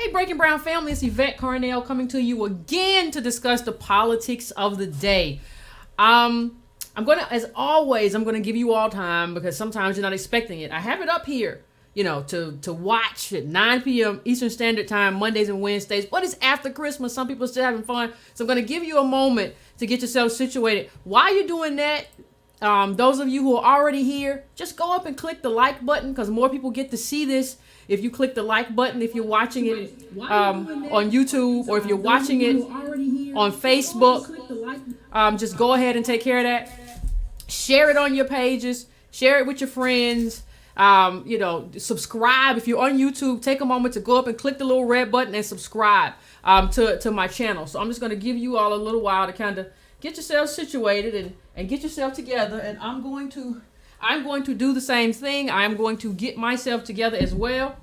Hey, Breaking Brown family, it's Yvette Carnell coming to you again to discuss the politics of the day. As always, I'm gonna give you all time because sometimes you're not expecting it. I have it up here, to watch at 9 p.m. Eastern Standard Time, Mondays and Wednesdays. But it's after Christmas. Some people are still having fun. So I'm gonna give you a moment to get yourself situated. While you're doing that, those of you who are already here, just go up and click the like button because more people get to see this if you click the like button. If you're watching it on YouTube or if you're watching it on Facebook, just go ahead and take care of that. Share it on your pages. Share it with your friends. Subscribe. If you're on YouTube, take a moment to go up and click the little red button and subscribe to my channel. So I'm just going to give you all a little while to kind of get yourself situated and get yourself together. And I'm going to do the same thing. I'm going to get myself together as well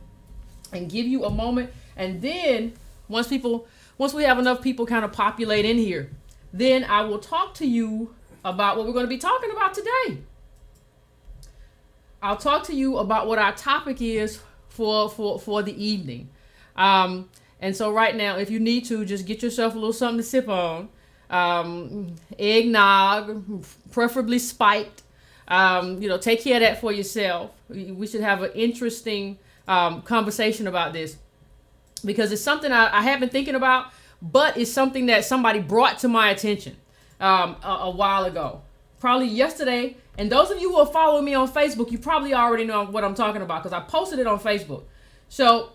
and give you a moment. And then once we have enough people kind of populate in here, then I will talk to you about what we're going to be talking about today. I'll talk to you about what our topic is for the evening. And so right now, if you need to, just get yourself a little something to sip on. Eggnog, preferably spiked. Take care of that for yourself. We should have an interesting conversation about this because it's something I have been thinking about, but it's something that somebody brought to my attention a while ago, probably yesterday. And those of you who are following me on Facebook, you probably already know what I'm talking about because I posted it on Facebook. So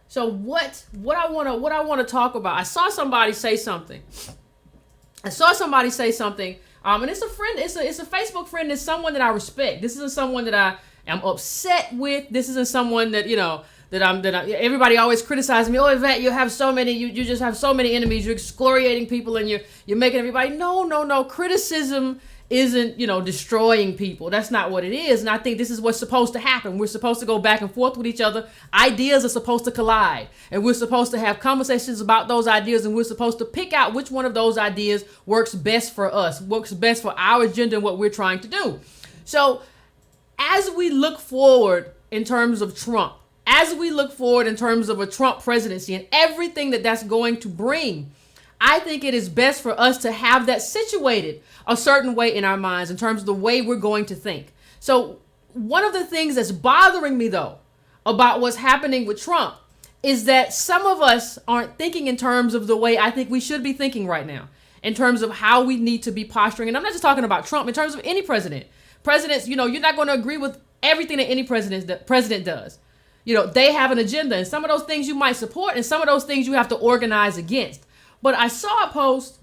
what I want to talk about, I saw somebody say something. And it's a friend, it's a Facebook friend, it's someone that I respect. This isn't someone that I am upset with. This isn't someone that, everybody always criticizes me. Oh, Yvette, you just have so many enemies. You're excoriating people and you're making everybody. No. Criticism isn't, destroying people. That's not what it is. And I think this is what's supposed to happen. We're supposed to go back and forth with each other. Ideas are supposed to collide. And we're supposed to have conversations about those ideas. And we're supposed to pick out which one of those ideas works best for us, works best for our agenda and what we're trying to do. So as we look forward in terms of Trump, as we look forward in terms of a Trump presidency and everything that's going to bring, I think it is best for us to have that situated a certain way in our minds in terms of the way we're going to think. So one of the things that's bothering me, though, about what's happening with Trump is that some of us aren't thinking in terms of the way I think we should be thinking right now, in terms of how we need to be posturing. And I'm not just talking about Trump, in terms of any president. Presidents, you're not going to agree with everything that any president does. They have an agenda, and some of those things you might support, and some of those things you have to organize against. But I saw a post,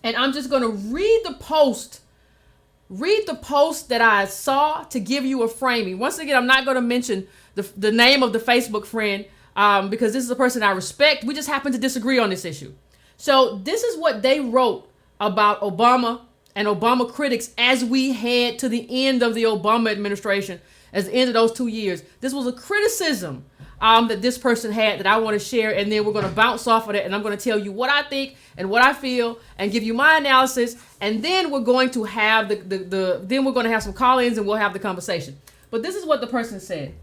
and I'm just going to read the post that I saw to give you a framing. Once again, I'm not going to mention the name of the Facebook friend because this is a person I respect. We just happen to disagree on this issue. So this is what they wrote about Obama and Obama critics as we head to the end of the Obama administration, as the end of those 2 years. This was a criticism that this person had that I want to share, and then we're going to bounce off of it, and I'm going to tell you what I think and what I feel and give you my analysis, and then we're going to have then we're going to have some call-ins and we'll have the conversation. But this is what the person said.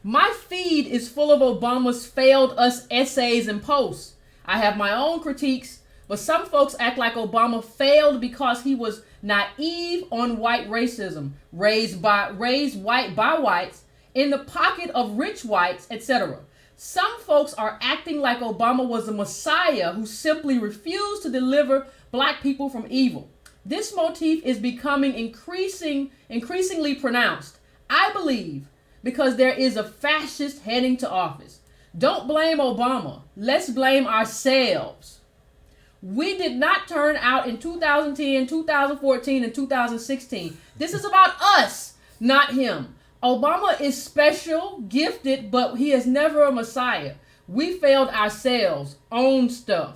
My feed is full of Obama's failed us essays and posts. I have my own critiques, but some folks act like Obama failed because he was naive on white racism, raised white by whites, in the pocket of rich whites, etc. Some folks are acting like Obama was a messiah who simply refused to deliver black people from evil. This motif is becoming increasingly pronounced, I believe, because there is a fascist heading to office. Don't blame Obama. Let's blame ourselves. We did not turn out in 2010, 2014, and 2016. This is about us, not him. Obama is special, gifted, but he is never a messiah. We failed ourselves. Own stuff.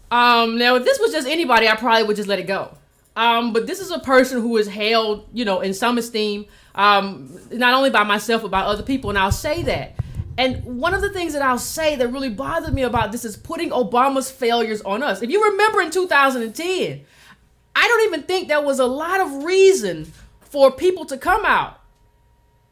Now, if this was just anybody, I probably would just let it go. But this is a person who is held, in some esteem, not only by myself, but by other people. And I'll say that. And one of the things that I'll say that really bothered me about this is putting Obama's failures on us. If you remember in 2010, I don't even think there was a lot of reason for people to come out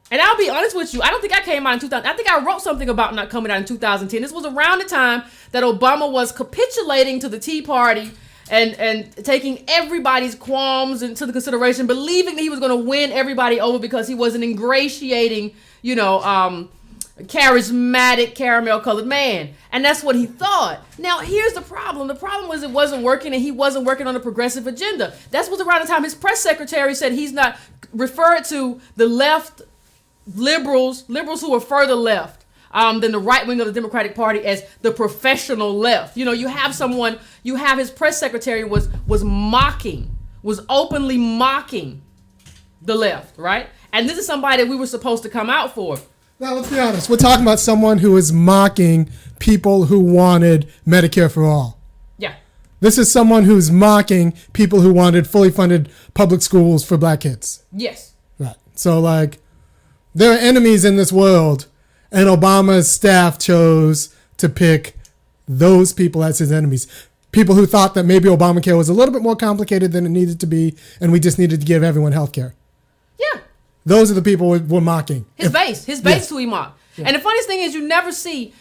And I'll be honest with you, I don't think I came out in 2000. I think I wrote something about not coming out in 2010. This was around the time that Obama was capitulating to the Tea Party and taking everybody's qualms into the consideration, believing that he was going to win everybody over because he was an ingratiating, charismatic, caramel-colored man. And that's what he thought. Now, here's the problem. The problem was it wasn't working, and he wasn't working on a progressive agenda. That was around the time his press secretary said he's not referred to the left liberals who are further left than the right wing of the Democratic Party as the professional left. You have his press secretary was openly mocking the left, right? And this is somebody that we were supposed to come out for. Now, let's be honest. We're talking about someone who is mocking people who wanted Medicare for all. Yeah. This is someone who's mocking people who wanted fully funded public schools for black kids. Yes. Right. So, there are enemies in this world, and Obama's staff chose to pick those people as his enemies. People who thought that maybe Obamacare was a little bit more complicated than it needed to be, and we just needed to give everyone health care. Yeah. Those are the people we're mocking. His base who he mocked. Yeah. And the funniest thing is you never see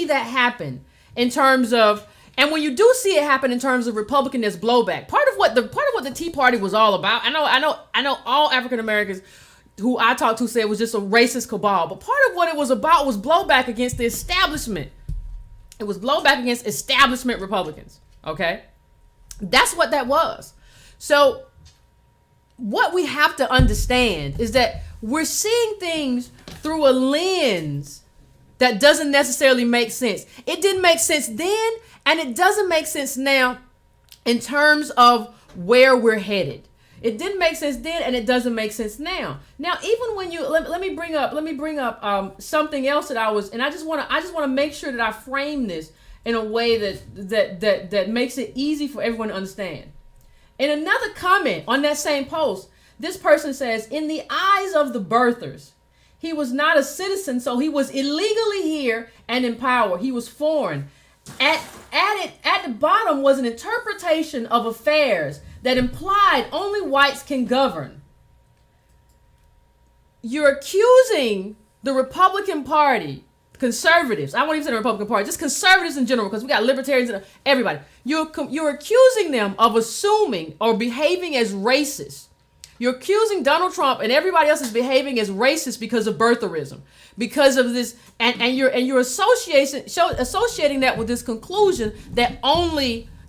that happen in terms of, and when you do see it happen in terms of Republican-ness blowback, part of what the Tea Party was all about, I know all African Americans who I talked to said it was just a racist cabal, but part of what it was about was blowback against the establishment. It was blowback against establishment Republicans, okay? That's what that was. So what we have to understand is that we're seeing things through a lens that doesn't necessarily make sense. It didn't make sense then, and it doesn't make sense now in terms of where we're headed. It didn't make sense then, and it doesn't make sense now. Now, even when you let me bring up something else that I just want to make sure that I frame this in a way that makes it easy for everyone to understand. In another comment on that same post, this person says, in the eyes of the birthers, he was not a citizen, so he was illegally here and in power. He was foreign. At the bottom was an interpretation of affairs that implied only whites can govern. You're accusing the Republican Party, conservatives, I won't even say the Republican Party, just conservatives in general, because we got libertarians and everybody. You're accusing them of assuming or behaving as racist. You're accusing Donald Trump and everybody else is behaving as racist because of birtherism, because of this, and you're associating that with this conclusion that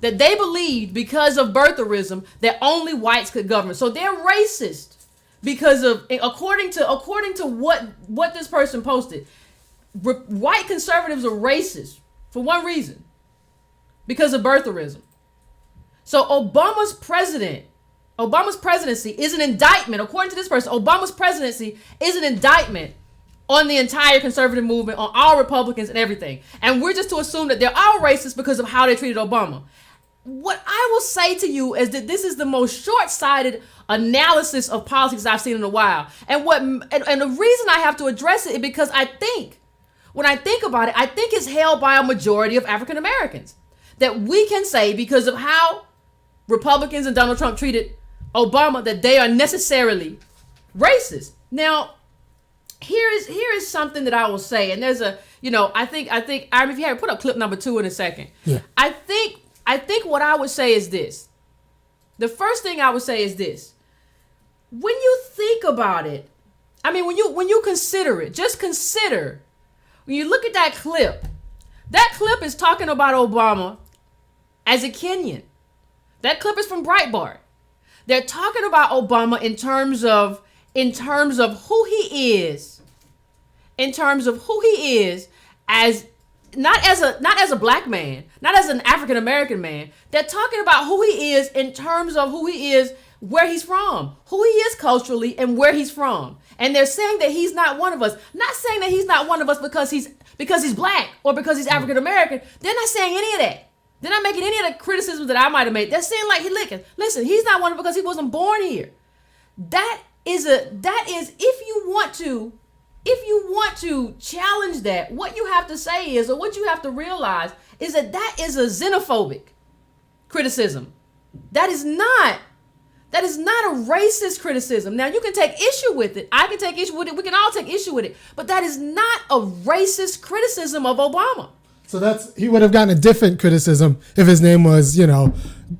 they believed because of birtherism that only whites could govern. So they're racist because of, according to what this person posted. White conservatives are racist for one reason, because of birtherism. So Obama's presidency is an indictment, according to this person. Obama's presidency is an indictment on the entire conservative movement, on all Republicans and everything. And we're just to assume that they're all racist because of how they treated Obama. What I will say to you is that this is the most short-sighted analysis of politics I've seen in a while. And the reason I have to address it is because when I think about it, I think it's held by a majority of African Americans. That we can say, because of how Republicans and Donald Trump treated Obama, that they are necessarily racist. Now, here is something that I will say, and there's if you had put up clip number 2 in a second. Yeah. I think what I would say is this. The first thing I would say is this. When you think about it, when you consider it, just consider, when you look at that clip is talking about Obama as a Kenyan. That clip is from Breitbart. They're talking about Obama in terms of who he is, as not as a black man, not as an African American man. They're talking about who he is in terms of who he is, where he's from, who he is culturally, and where he's from. And they're saying that he's not one of us. Not saying that he's not one of us because he's black or because he's African American. They're not saying any of that. They're not making any of the criticisms that I might have made. They're saying listen, he's not one because he wasn't born here. That is if you want to challenge that, what you have to say is, or what you have to realize is that is a xenophobic criticism. That is not That is not a racist criticism. Now, you can take issue with it. I can take issue with it. We can all take issue with it. But that is not a racist criticism of Obama. So he would have gotten a different criticism if his name was,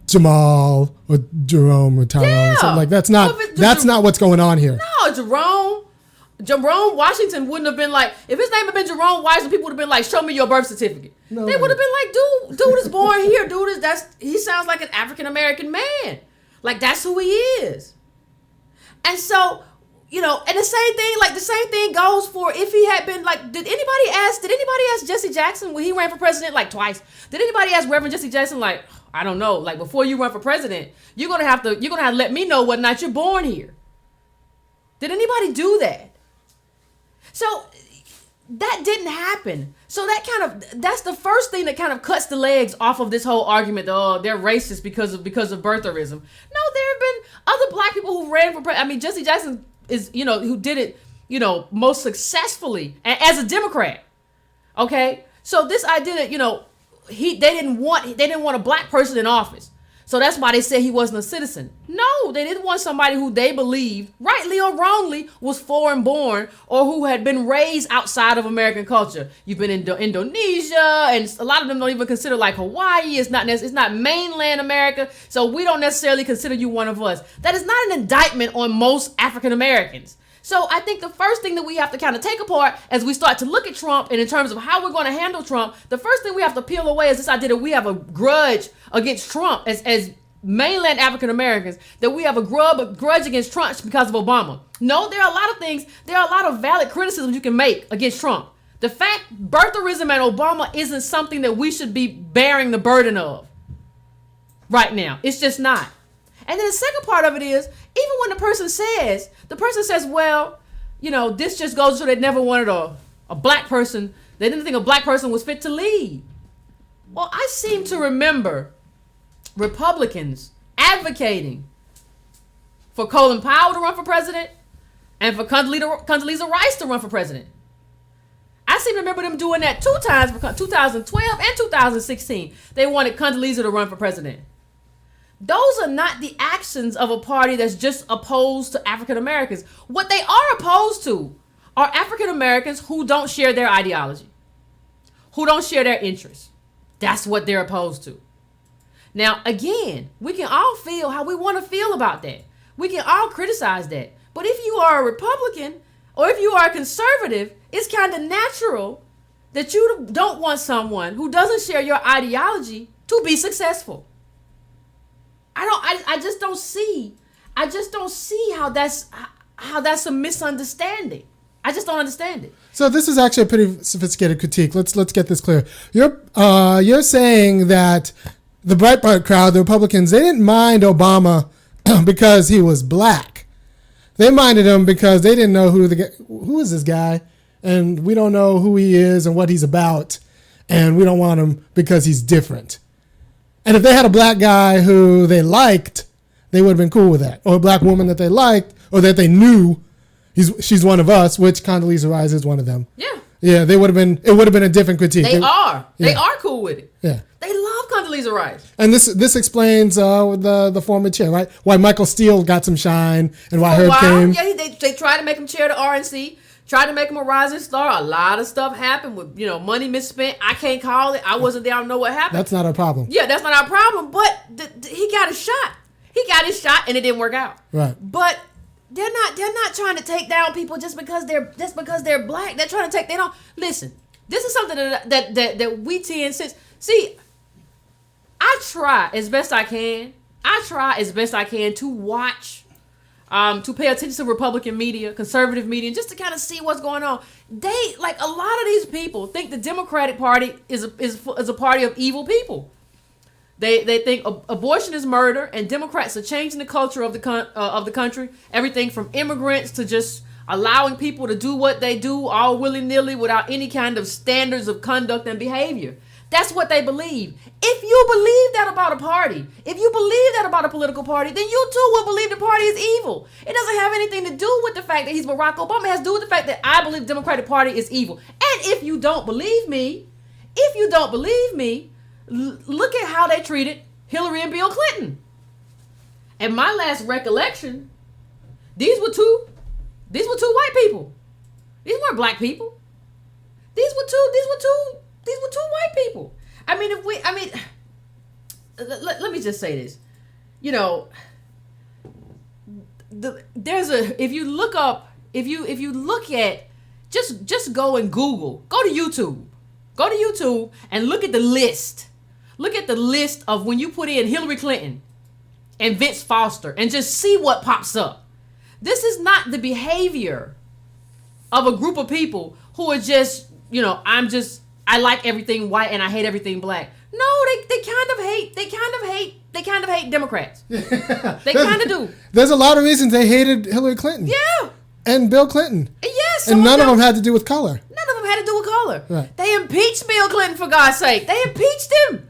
Jamal or Jerome or Tyrone or something like that. That's not what's going on here. No, Jerome Washington wouldn't have been like, if his name had been Jerome Washington, people would have been like, show me your birth certificate. No. They would have been like, dude is born here. He sounds like an African-American man. Like, that's who he is. And so, and the same thing goes for if he had been like, did anybody ask Jesse Jackson when he ran for president like twice? Did anybody ask Reverend Jesse Jackson like, I don't know, like before you run for president, you're gonna have to let me know whether or not you're born here. Did anybody do that? So that didn't happen. So that's the first thing that kind of cuts the legs off of this whole argument that, oh, they're racist because of birtherism. No, there have been other black people who ran for president. I mean, Jesse Jackson is, who did it, most successfully as a Democrat. Okay? So this idea that, they didn't want a black person in office. So that's why they said he wasn't a citizen. No, they didn't want somebody who they believed, rightly or wrongly, was foreign born or who had been raised outside of American culture. You've been in Indonesia, and a lot of them don't even consider like Hawaii. It's not mainland America, so we don't necessarily consider you one of us. That is not an indictment on most African Americans. So I think the first thing that we have to kind of take apart as we start to look at Trump and in terms of how we're going to handle Trump, the first thing we have to peel away is this idea that we have a grudge against Trump as mainland African Americans, that we have a grudge against Trump because of Obama. No, there are a lot of things, there are a lot of valid criticisms you can make against Trump. The fact birtherism and Obama isn't something that we should be bearing the burden of right now. It's just not. And then the second part of it is, even when the person says, well, this just goes to show they never wanted a black person. They didn't think a black person was fit to lead. Well, I seem to remember Republicans advocating for Colin Powell to run for president and for Condoleezza Rice to run for president. I seem to remember them doing that 2 times for 2012 and 2016. They wanted Condoleezza to run for president. Those are not the actions of a party that's just opposed to African Americans. What they are opposed to are African Americans who don't share their ideology, who don't share their interests. That's what they're opposed to. Now, again, we can all feel how we want to feel about that. We can all criticize that. But if you are a Republican or if you are a conservative, it's kind of natural that you don't want someone who doesn't share your ideology to be successful. I just don't see how that's a misunderstanding. I just don't understand it. So this is actually a pretty sophisticated critique. Let's get this clear. You're saying that the Breitbart crowd, the Republicans, they didn't mind Obama because he was black. They minded him because they didn't know who is this guy, and we don't know who he is and what he's about, and we don't want him because he's different. And if they had a black guy who they liked, they would have been cool with that. Or a black woman that they liked or that they knew she's one of us, which Condoleezza Rice is one of them. Yeah. Yeah, it would have been a different critique. They are cool with it. Yeah. They love Condoleezza Rice. And this explains the former chair, right? Why Michael Steele got some shine and why Herb came. Yeah, they tried to make him chair the RNC. Tried to make him a rising star. A lot of stuff happened with, money misspent. I can't call it. I wasn't there. I don't know what happened. That's not our problem. Yeah, that's not our problem. But he got his shot. He got his shot, and it didn't work out. Right. But they're not trying to take down people just because they're black. They're trying to take. They don't listen. This is something that we tend to see. I try as best I can. To watch. To pay attention to Republican media, conservative media, just to kind of see what's going on. They, like a lot of these people, think the Democratic Party is a party of evil people. They think abortion is murder, and Democrats are changing the culture of the country. Everything from immigrants to just allowing people to do what they do all willy-nilly without any kind of standards of conduct and behavior. That's what they believe. If you believe that about a party, if you believe that about a political party, then you too will believe the party is evil. It doesn't have anything to do with the fact that he's Barack Obama. It has to do with the fact that I believe the Democratic Party is evil. And if you don't believe me, look at how they treated Hillary and Bill Clinton. at my last recollection, these were two white people. These weren't black people. These were two white people. Let me just say this. You know, if you look at, just go and Google, go to YouTube and look at the list. Look at the list of when you put in Hillary Clinton and Vince Foster and just see what pops up. This is not the behavior of a group of people who are just, I like everything white and I hate everything black. No, they kind of hate Democrats. They kind of do. There's a lot of reasons they hated Hillary Clinton. Yeah. And Bill Clinton. Yes. And none of them had to do with color. None of them had to do with color. Right. They impeached Bill Clinton, for God's sake. They impeached him.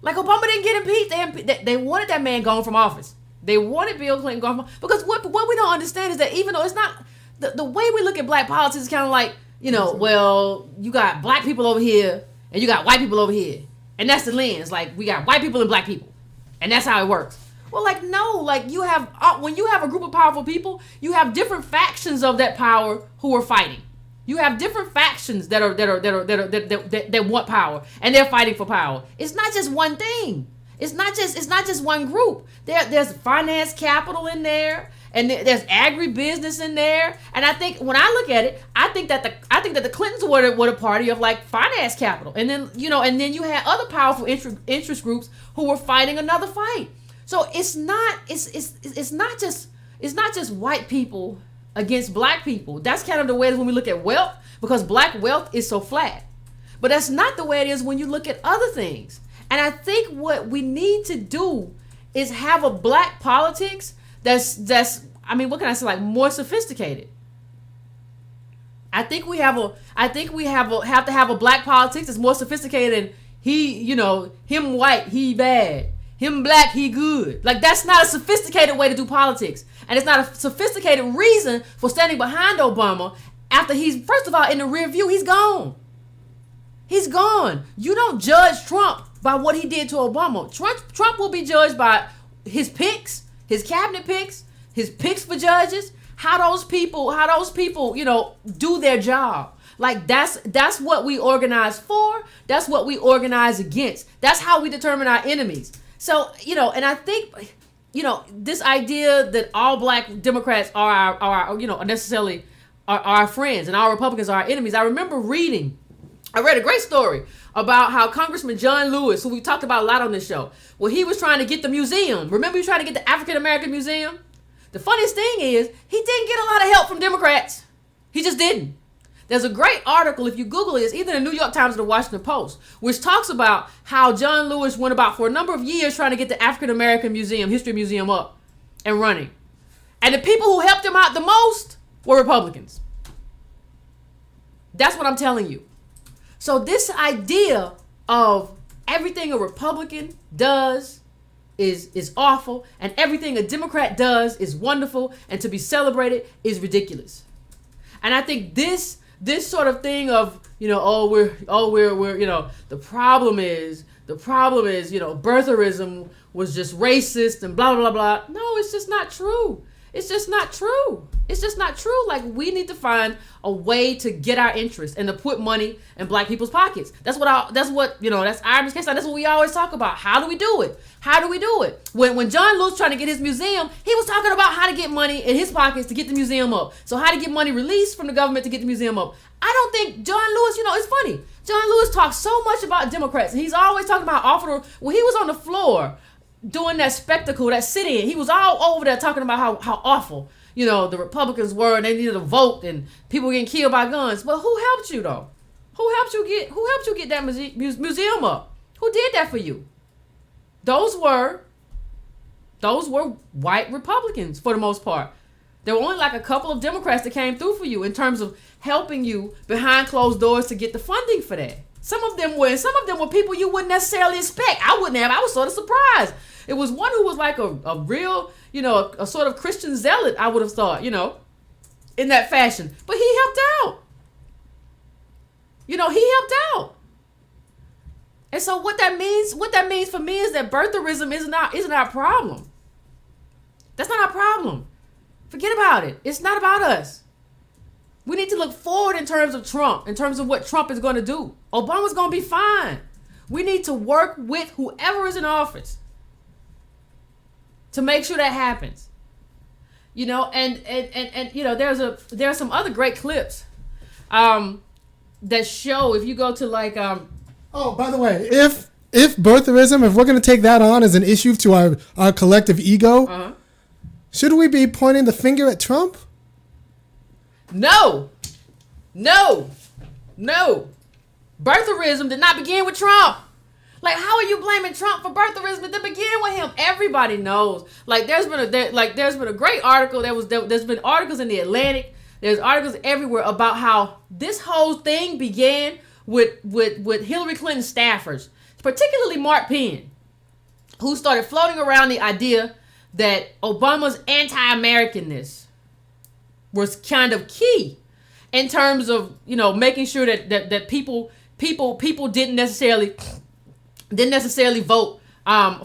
Like Obama didn't get impeached. They wanted that man gone from office. They wanted Bill Clinton gone from office. Because what we don't understand is that even though it's not, the way we look at black politics is kind of like, well, you got black people over here and you got white people over here. And that's the lens. Like, we got white people and black people. And that's how it works. Well, like, no, like when you have a group of powerful people, you have different factions of that power who are fighting. You have different factions that want power, and they're fighting for power. It's not just one thing. It's not just one group. There's finance capital in there, and there's agribusiness in there. And I think when I look at it, I think that the Clintons were a party of like finance capital, and then you had other powerful interest groups who were fighting another fight. So it's not just white people against black people. That's kind of the way it is when we look at wealth, because black wealth is so flat. But that's not the way it is when you look at other things. And I think what we need to do is have a black politics that's what can I say, like more sophisticated. I think we have to have a black politics that's more sophisticated than him white, he bad. Him black, he good. Like, that's not a sophisticated way to do politics. And it's not a sophisticated reason for standing behind Obama after he's, first of all, in the rear view, he's gone. He's gone. You don't judge Trump by what he did to Obama. Trump will be judged by his picks, his cabinet picks, his picks for judges, how those people, do their job. Like, that's what we organize for. That's what we organize against. That's how we determine our enemies. So, and I think, this idea that all black Democrats are our friends and all Republicans are our enemies. I remember I read a great story about how Congressman John Lewis, who we talked about a lot on this show, well, he was trying to get the museum. Remember he was trying to get the African American Museum? The funniest thing is, he didn't get a lot of help from Democrats. He just didn't. There's a great article, if you Google it, it's either the New York Times or the Washington Post, which talks about how John Lewis went about for a number of years trying to get the African American History Museum up and running. And the people who helped him out the most were Republicans. That's what I'm telling you. So this idea of everything a Republican does is awful, and everything a Democrat does is wonderful and to be celebrated is ridiculous. And I think this sort of thing of, we're the problem is, birtherism was just racist and blah, blah, blah. No, it's just not true. It's just not true. It's just not true. Like, we need to find a way to get our interest and to put money in black people's pockets. That's Ireland's case. That's what we always talk about. How do we do it? How do we do it? When John Lewis trying to get his museum, he was talking about how to get money in his pockets to get the museum up. So how to get money released from the government to get the museum up. I don't think John Lewis, it's funny. John Lewis talks so much about Democrats. And he's always talking about when he was on the floor doing that spectacle, that sit-in, he was all over there talking about how awful, the Republicans were, and they needed to vote, and people getting killed by guns. But who helped you, though? Who helped you get that museum up? Who did that for you? Those were white Republicans for the most part. There were only like a couple of Democrats that came through for you in terms of helping you behind closed doors to get the funding for that. Some of them were people you wouldn't necessarily expect. I wouldn't have. I was sort of surprised. It was one who was like a real, a sort of Christian zealot, I would have thought, in that fashion. But he helped out. He helped out. And so what that means for me is that birtherism isn't our problem. That's not our problem. Forget about it. It's not about us. We need to look forward in terms of Trump, in terms of what Trump is going to do. Obama's going to be fine. We need to work with whoever is in office to make sure that happens. You know, and you know, there are some other great clips that show, if you go to like oh, by the way, if birtherism, if we're going to take that on as an issue to our collective ego, should we be pointing the finger at Trump? No. Birtherism did not begin with Trump. Like, how are you blaming Trump for birtherism? It didn't begin with him. Everybody knows. Like, there's been a great article. There's been articles in the Atlantic. There's articles everywhere about how this whole thing began with Hillary Clinton staffers, particularly Mark Penn, who started floating around the idea that Obama's anti-Americanness was kind of key in terms of, you know, making sure that people didn't necessarily vote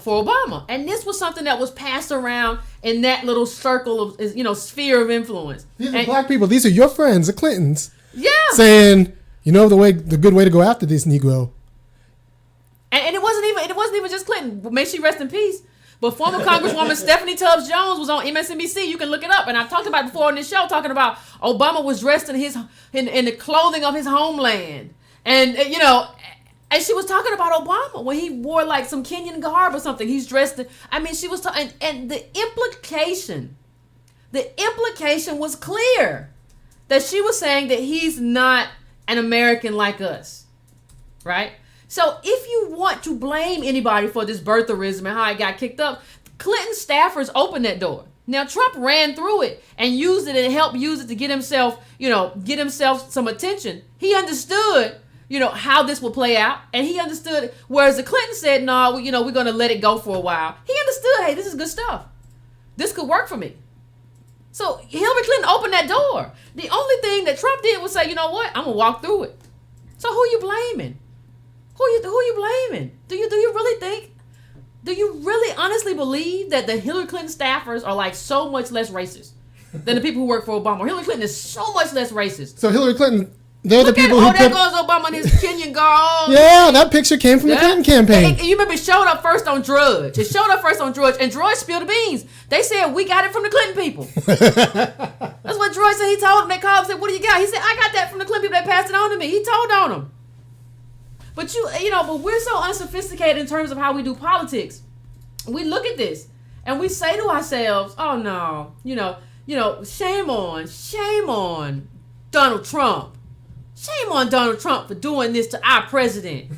for Obama. And this was something that was passed around in that little circle of, you know, sphere of influence. These are black people. These are your friends, the Clintons. Yeah. Saying, you know, the good way to go after this Negro. And it wasn't even just Clinton. May she rest in peace. But former Congresswoman Stephanie Tubbs Jones was on MSNBC. You can look it up. And I've talked about it before on this show, talking about Obama was dressed in the clothing of his homeland. And, you know, and she was talking about Obama when he wore like some Kenyan garb or something. He's dressed. She was talking, and the implication was clear that she was saying that he's not an American like us, right? So if you want to blame anybody for this birtherism and how it got kicked up, Clinton staffers opened that door. Now Trump ran through it and used it and helped use it to get himself some attention. He understood, you know, how this would play out, and he understood. Whereas the Clinton said, "No, we're going to let it go for a while." He understood, hey, this is good stuff. This could work for me. So Hillary Clinton opened that door. The only thing that Trump did was say, you know what, I'm gonna walk through it. So who are you blaming? Who you blaming? Do you really honestly believe that the Hillary Clinton staffers are like so much less racist than the people who work for Obama? Hillary Clinton is so much less racist. So Hillary Clinton, they're the people who there goes Obama in his Kenyan garb. Yeah, that picture came from the Clinton campaign. You remember it showed up first on Drudge. And Drudge spilled the beans. They said, we got it from the Clinton people. That's what Drudge said. He told them, they called and said, what do you got? He said, I got that from the Clinton people. They passed it on to me. He told on them. But but we're so unsophisticated in terms of how we do politics. We look at this and we say to ourselves, oh no, shame on Donald Trump. Shame on Donald Trump for doing this to our president.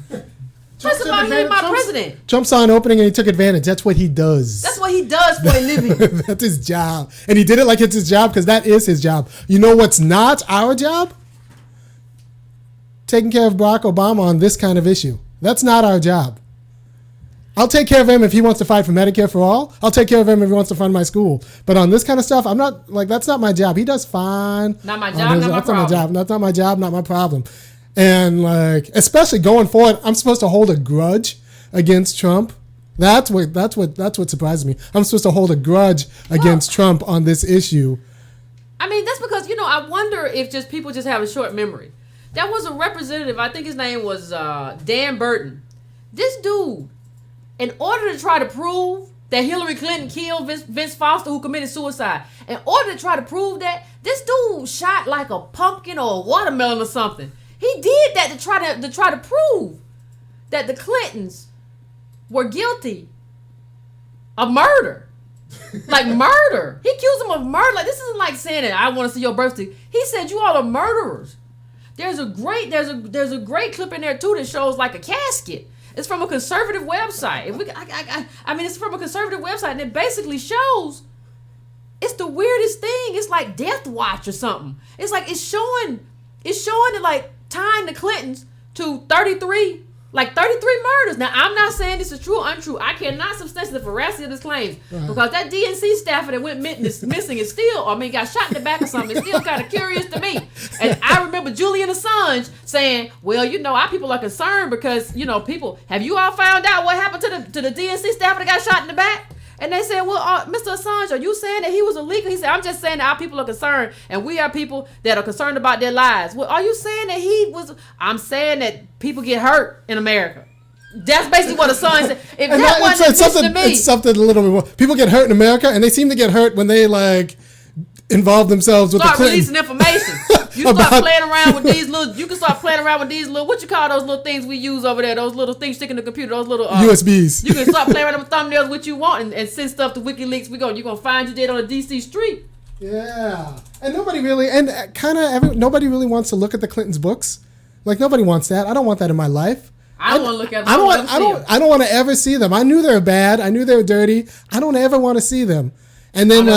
First of all, he's my president. Trump saw an opening and he took advantage. That's what he does. That's what he does for a living. That's his job. And he did it like it's his job because that is his job. You know what's not our job? Taking care of Barack Obama on this kind of issue. That's not our job. I'll take care of him if he wants to fight for Medicare for all. I'll take care of him if he wants to fund my school. But on this kind of stuff, I'm not, like, that's not my job. He does fine. Not my job, not my problem. That's not my job, not my problem. And, like, especially going forward, I'm supposed to hold a grudge against Trump. That's what surprises me. I'm supposed to hold a grudge against Trump on this issue. I mean, that's because, I wonder if people just have a short memory. That was a representative, I think his name was Dan Burton. This dude, in order to try to prove that Hillary Clinton killed Vince Foster, who committed suicide, in order to try to prove that, this dude shot like a pumpkin or a watermelon or something. He did that to try to prove that the Clintons were guilty of murder. Like murder. He accused them of murder. Like, this isn't like saying that I want to see your birth certificate. He said you all are murderers. There's a great clip in there too that shows like a casket. It's from a conservative website. It's from a conservative website, and it basically shows. It's the weirdest thing. It's like Death Watch or something. It's like it's showing it like tying the Clintons to 33 murders. Now, I'm not saying this is true or untrue. I cannot substantiate the veracity of this claim because that DNC staffer that went missing is still, got shot in the back or something. It's still kind of curious to me. And I remember Julian Assange saying, well, our people are concerned because, people, have you all found out what happened to the DNC staffer that got shot in the back? And they said, well, Mr. Assange, are you saying that he was illegal? He said, I'm just saying that our people are concerned, and we are people that are concerned about their lives. Well, are you saying that he was? I'm saying that people get hurt in America. That's basically what Assange said. If and that wasn't something to me. It's something a little bit more. People get hurt in America, and they seem to get hurt when they, like, involve themselves with the Clintons. Releasing information. You start playing around with these little. You can start playing around with these little. What you call those little things we use over there? Those little things sticking in the computer. Those little USBs. You can start playing around with thumbnails, what you want, and send stuff to WikiLeaks. You're gonna find you dead on a DC street. Yeah, and nobody really nobody really wants to look at the Clintons' books. Like, nobody wants that. I don't want that in my life. I don't want to look at them. I don't want to ever see them. I knew they were bad. I knew they were dirty. I don't ever want to see them. And then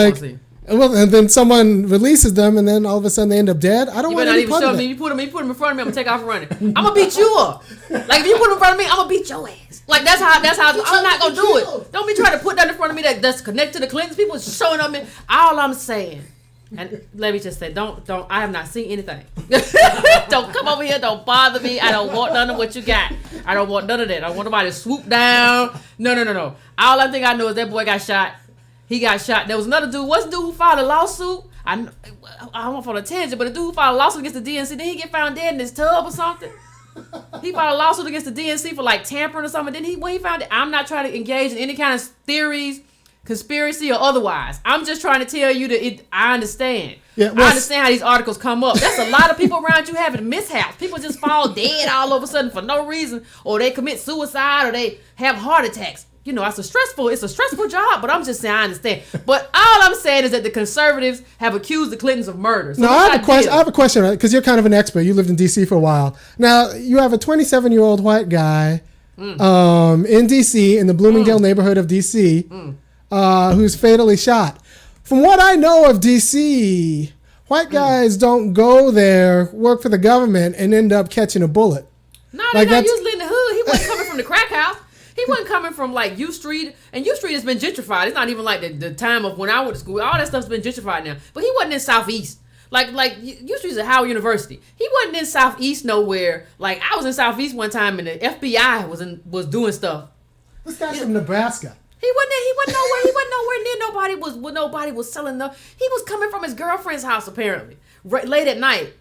and then someone releases them, and then all of a sudden they end up dead. I don't want to be part of that. You put them in front of me, I'm gonna take off running. I'm gonna beat you up. Like, if you put them in front of me, I'm gonna beat your ass. Like, that's how I'm not gonna do it. Don't be trying to put that in front of me that's connected to the Clintons. People showing up me. All I'm saying. And let me just say, don't. I have not seen anything. Don't come over here. Don't bother me. I don't want none of what you got. I don't want none of that. I don't want nobody to swoop down. No. All I think I know is that boy got shot. He got shot. There was another dude. What's the dude who filed a lawsuit? I don't want to on a tangent, but the dude who filed a lawsuit against the DNC, then he get found dead in his tub or something. He filed a lawsuit against the DNC for, like, tampering or something. Then he found it. I'm not trying to engage in any kind of theories, conspiracy, or otherwise. I'm just trying to tell you that I understand. Yeah, I understand how these articles come up. That's a lot of people around you having mishaps. People just fall dead all of a sudden for no reason, or they commit suicide, or they have heart attacks. You know, it's a stressful job, but I'm just saying I understand. But all I'm saying is that the conservatives have accused the Clintons of murder. So I have a question, right? Because you're kind of an expert. You lived in D.C. for a while. Now, you have a 27-year-old white guy in D.C., in the Bloomingdale neighborhood of D.C., who's fatally shot. From what I know of D.C., white guys don't go there, work for the government, and end up catching a bullet. No, they're not usually in the hood. He wasn't coming from the crack house. He wasn't coming from, like, U Street, and U Street has been gentrified. It's not even like the time of when I went to school. All that stuff's been gentrified now. But he wasn't in Southeast. Like U Street's at Howard University. He wasn't in Southeast nowhere. Like, I was in Southeast one time, and the FBI was doing stuff. This guy's from Nebraska. He wasn't nowhere near nobody was selling the. He was coming from his girlfriend's house, apparently, late at night,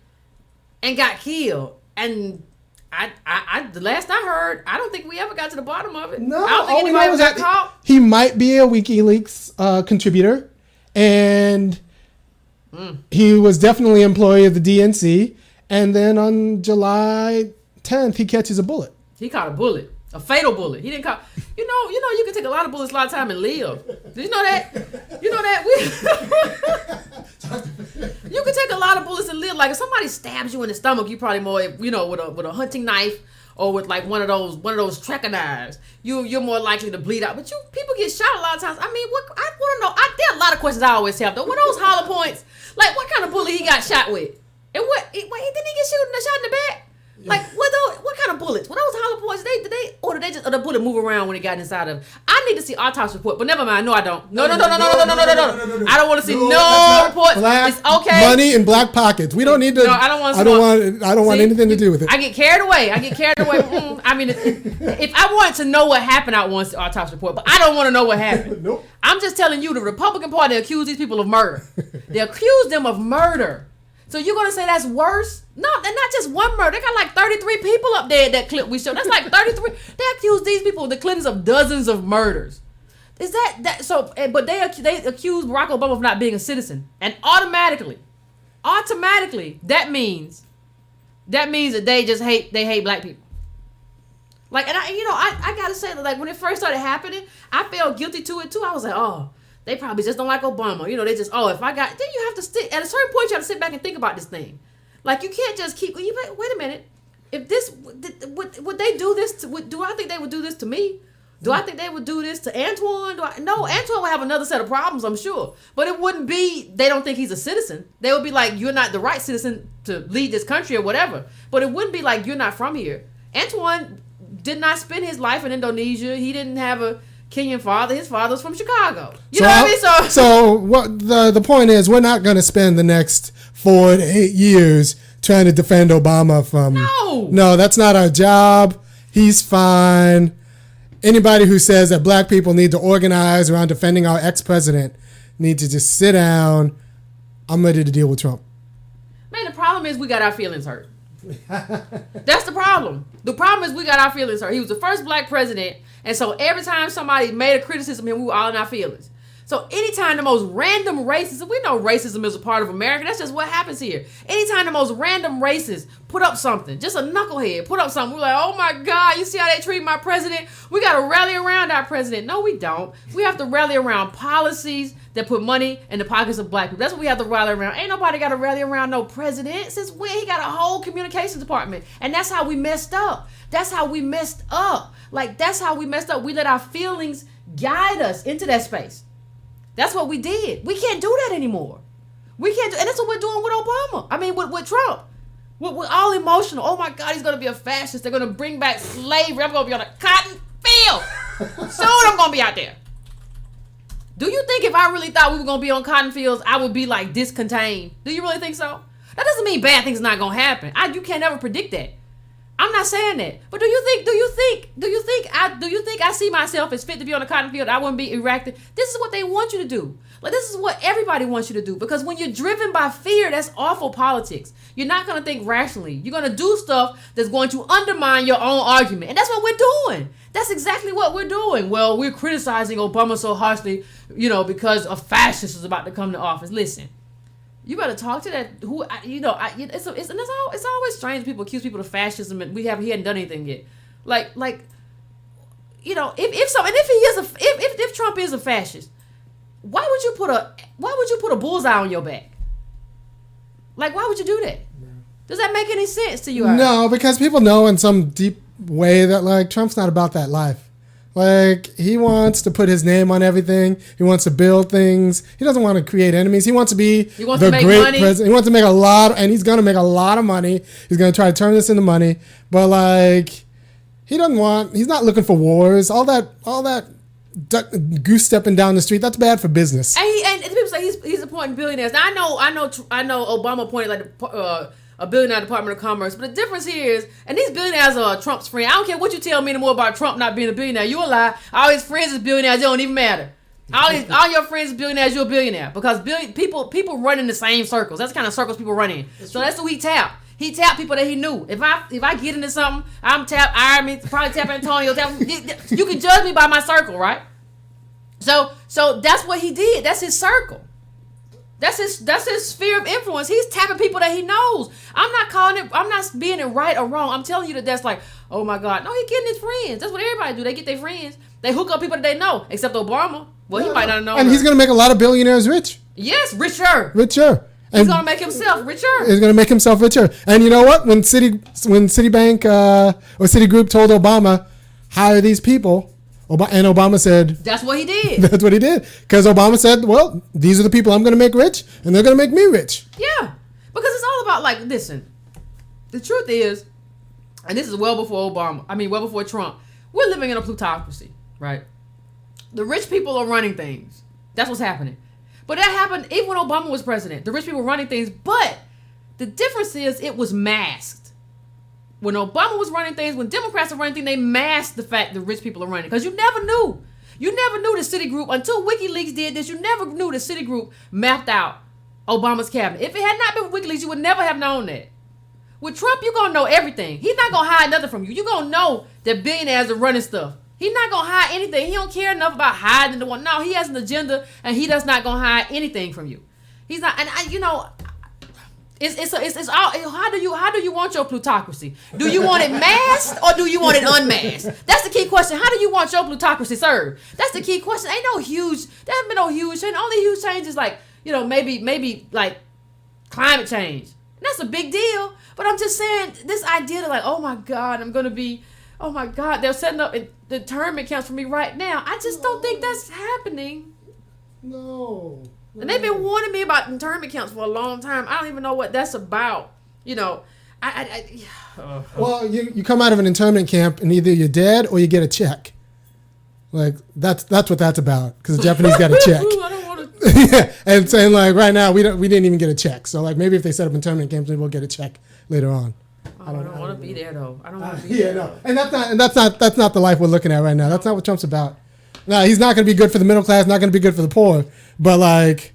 and got killed. And the last I heard, I don't think we ever got to the bottom of it. No, I don't think anybody ever got caught. He might be a WikiLeaks contributor, and he was definitely an employee of the DNC. And then on July 10th, he catches a bullet. He caught a bullet, a fatal bullet. He didn't caught. You know, you can take a lot of bullets a lot of time and live. Did you know that? You know that? You can take a lot of bullets and live. Like, if somebody stabs you in the stomach, you probably more, with a hunting knife or with, like, one of those tracker knives, you're more likely to bleed out. But people get shot a lot of times. I mean, what I want to know? There are a lot of questions I always have though. What those hollow points? Like, what kind of bullet he got shot with? And didn't he get shot in the back? Like, what kind of bullets? Were those hollow points? Did the bullet move around when it got inside of? I need to see autopsy report, but never mind. No, I don't. No. I don't want to see no report. It's okay. Money in black pockets. We don't need to. No, I don't want. I don't want anything to do with it. I get carried away. I mean, if I wanted to know what happened, I want the autopsy report, but I don't want to know what happened. Nope. I'm just telling you, the Republican Party accused these people of murder. They accused them of murder. So you're going to say that's worse? No, they're not just one murder. They got like 33 people up there in that clip we showed. That's like 33. They accused these people, the Clintons, of dozens of murders. Is that so? But they accused Barack Obama of not being a citizen. And automatically, that means that they hate black people. Like, and I got to say that, like, when it first started happening, I felt guilty to it too. I was like, oh, they probably just don't like Obama. They just, if I got, then you have to stick, at a certain point, you have to sit back and think about this thing. Like, you can't just keep, wait a minute. If this, would they do this, do I think they would do this to me? Do I think they would do this to Antoine? No, Antoine would have another set of problems, I'm sure. But it wouldn't be, they don't think he's a citizen. They would be like, you're not the right citizen to lead this country or whatever. But it wouldn't be like, you're not from here. Antoine did not spend his life in Indonesia. He didn't have a Kenyan father. His father's from Chicago. You know what I mean? So what the point is, we're not going to spend the next 4 to 8 years trying to defend Obama from. No, that's not our job. He's fine. anybody who says that black people need to organize around defending our ex-president need to just sit down. I'm ready to deal with Trump. Man, the problem is we got our feelings hurt. That's the problem. The problem is we got our feelings hurt. He was the first black president, and so every time somebody made a criticism of him, we were all in our feelings. So anytime the most random racism, we know racism is a part of America. That's just what happens here. Anytime the most random racist put up something, just a knucklehead put up something, we're like, oh my God, you see how they treat my president? We got to rally around our president. No, we don't. We have to rally around policies that put money in the pockets of black people. That's what we have to rally around. Ain't nobody got to rally around no president. Since when? He got a whole communications department. And that's how we messed up. That's how we messed up. Like, that's how we messed up. We let our feelings guide us into that space. That's what we did. We can't do that anymore. We can't do, and that's what we're doing with Obama. I mean, with Trump. We're all emotional. Oh my God, he's going to be a fascist. They're going to bring back slavery. I'm going to be on a cotton field. Soon I'm going to be out there. Do you think if I really thought we were going to be on cotton fields, I would be like discontained? Do you really think so? That doesn't mean bad things are not going to happen. You can't never predict that. I'm not saying that. But do you think I see myself as fit to be on a cotton field? I wouldn't be erected. This is what they want you to do. Like, this is what everybody wants you to do. Because when you're driven by fear, that's awful politics. You're not going to think rationally. You're going to do stuff that's going to undermine your own argument. And that's what we're doing. That's exactly what we're doing. Well, we're criticizing Obama so harshly, because a fascist is about to come to office. Listen. You better talk to that. It's always strange people accuse people of fascism, and he hadn't done anything yet. If Trump is a fascist, why would you put a bullseye on your back? Like, why would you do that? Does that make any sense to you? No, because people know in some deep way that like Trump's not about that life. Like, he wants to put his name on everything. He wants to build things. He doesn't want to create enemies. He wants to be the great president. He wants to make a lot, and he's going to make a lot of money. He's going to try to turn this into money. But, like, he's not looking for wars. All that goose stepping down the street, that's bad for business. And people say he's appointing billionaires. Now, I know Obama appointed a billionaire Department of Commerce. But the difference here is, and these billionaires are Trump's friend. I don't care what you tell me anymore about Trump not being a billionaire. You a lie. All his friends is billionaires. It don't even matter. All your friends is billionaires. You're a billionaire. Because people run in the same circles. That's the kind of circles people run in. So that's who he tapped. He tapped people that he knew. If I get into something, I'm tap Iron, probably tap Antonio. You can judge me by my circle, right? So that's what he did. That's his circle. That's his sphere of influence. He's tapping people that he knows. I'm not being it right or wrong. I'm telling you that's like, oh my God. No, he's getting his friends. That's what everybody do. They get their friends. They hook up people that they know, except Obama. Well, he might not know. And he's going to make a lot of billionaires rich. Yes, richer. He's going to make himself richer. He's going to make himself richer. And you know what? When Citibank or Citigroup told Obama, hire these people, and Obama said... That's what he did. That's what he did. Because Obama said, well, these are the people I'm going to make rich, and they're going to make me rich. Yeah. Because it's all about, like, listen, the truth is, and this is well before Trump, we're living in a plutocracy, right? The rich people are running things. That's what's happening. But that happened even when Obama was president. The rich people were running things, but the difference is it was masked. When Obama was running things, when Democrats were running things, they masked the fact that rich people are running. Because you never knew. You never knew the Citigroup, until WikiLeaks did this, you never knew the Citigroup mapped out Obama's cabinet. If it had not been for WikiLeaks, you would never have known that. With Trump, you're going to know everything. He's not going to hide nothing from you. You're going to know that billionaires are running stuff. He's not going to hide anything. He don't care enough about hiding the one. No, he has an agenda, and he does not going to hide anything from you. He's not, and it's all. How do you want your plutocracy? Do you want it masked or do you want it unmasked? That's the key question. How do you want your plutocracy served? That's the key question. There haven't been no huge change. Only huge change is like, maybe like climate change. And that's a big deal. But I'm just saying, this idea that like, oh my God, they're setting up internment camps for me right now. I just don't think that's happening. No. And they've been warning me about internment camps for a long time. I don't even know what that's about. Well, you come out of an internment camp and either you're dead or you get a check. Like, that's what that's about. Because the Japanese got a check. I don't want to. Yeah, and saying like right now we didn't even get a check. So like maybe if they set up internment camps, maybe we'll get a check later on. I don't want to be there though. I don't want to be there. Yeah, no. And that's not the life we're looking at right now. That's not what Trump's about. No, he's not going to be good for the middle class, not going to be good for the poor. But like,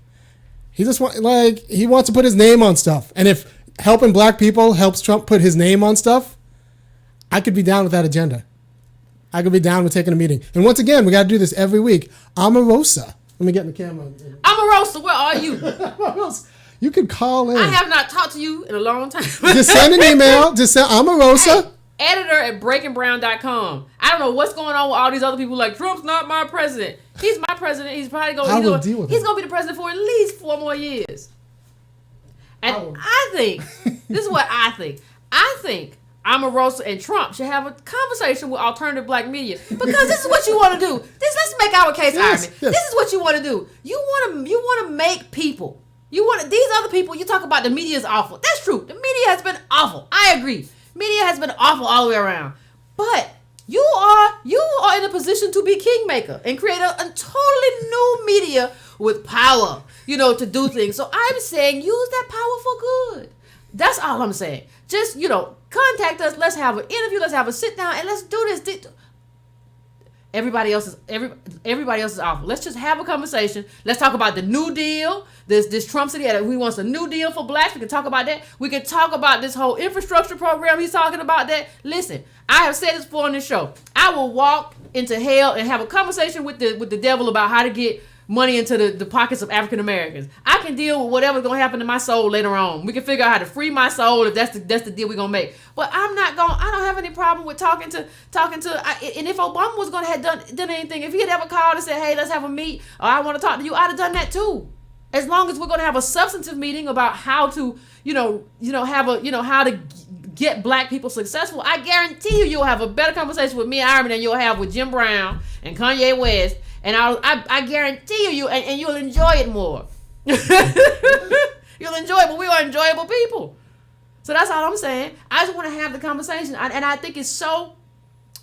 he wants to put his name on stuff. And if helping black people helps Trump put his name on stuff, I could be down with that agenda. I could be down with taking a meeting. And once again, we got to do this every week. Omarosa. Let me get in the camera. Omarosa, where are you? You can call in. I have not talked to you in a long time. Just send an email. Just send Omarosa. Editor at breakingbrown.com. I don't know what's going on with all these other people like, Trump's not my president. He's my president. He's probably going to he's going to be the president for at least 4 more years. And I think, this is what I think. I think Omarosa and Trump should have a conversation with alternative black media, because this is what you want to do. Let's make our case, Iron. Yes. This is what you want to do. You want to make people. These other people, you talk about the media is awful. That's true. The media has been awful. I agree. Media has been awful all the way around. But you are in a position to be kingmaker and create a totally new media with power, to do things. So I'm saying use that power for good. That's all I'm saying. Just, contact us. Let's have an interview. Let's have a sit down and let's do this. Everybody else is awful. Let's just have a conversation. Let's talk about the New Deal. This Trump city, he wants a New Deal for blacks. We can talk about that. We can talk about this whole infrastructure program he's talking about. That. Listen, I have said this before on this show. I will walk into hell and have a conversation with the devil about how to get money into the pockets of African Americans. I can deal with whatever's gonna happen to my soul later on. We can figure out how to free my soul if that's the deal we're gonna make. But I don't have any problem with talking to. And if Obama was gonna have done anything, if he had ever called and said, "Hey, let's have a meet," or "I want to talk to you," I'd have done that too. As long as we're gonna have a substantive meeting about how to, how to get black people successful, I guarantee you'll have a better conversation with me and Iron than you'll have with Jim Brown and Kanye West. And I guarantee you, and you'll enjoy it more. You'll enjoy it, but we are enjoyable people. So that's all I'm saying. I just want to have the conversation, and I think it's so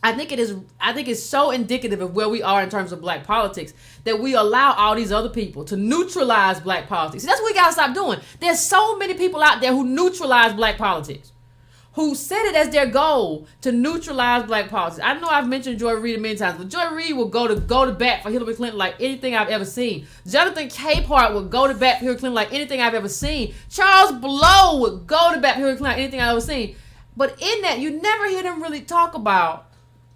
indicative of where we are in terms of black politics that we allow all these other people to neutralize black politics. That's what we gotta stop doing. There's so many people out there who neutralize black politics, who set it as their goal to neutralize black politics. I know I've mentioned Joy Reid many times, but Joy Reid will go to bat for Hillary Clinton like anything I've ever seen. Jonathan Capehart would go to bat for Hillary Clinton like anything I've ever seen. Charles Blow would go to bat for Hillary Clinton like anything I've ever seen. But in that, you never hear them really talk about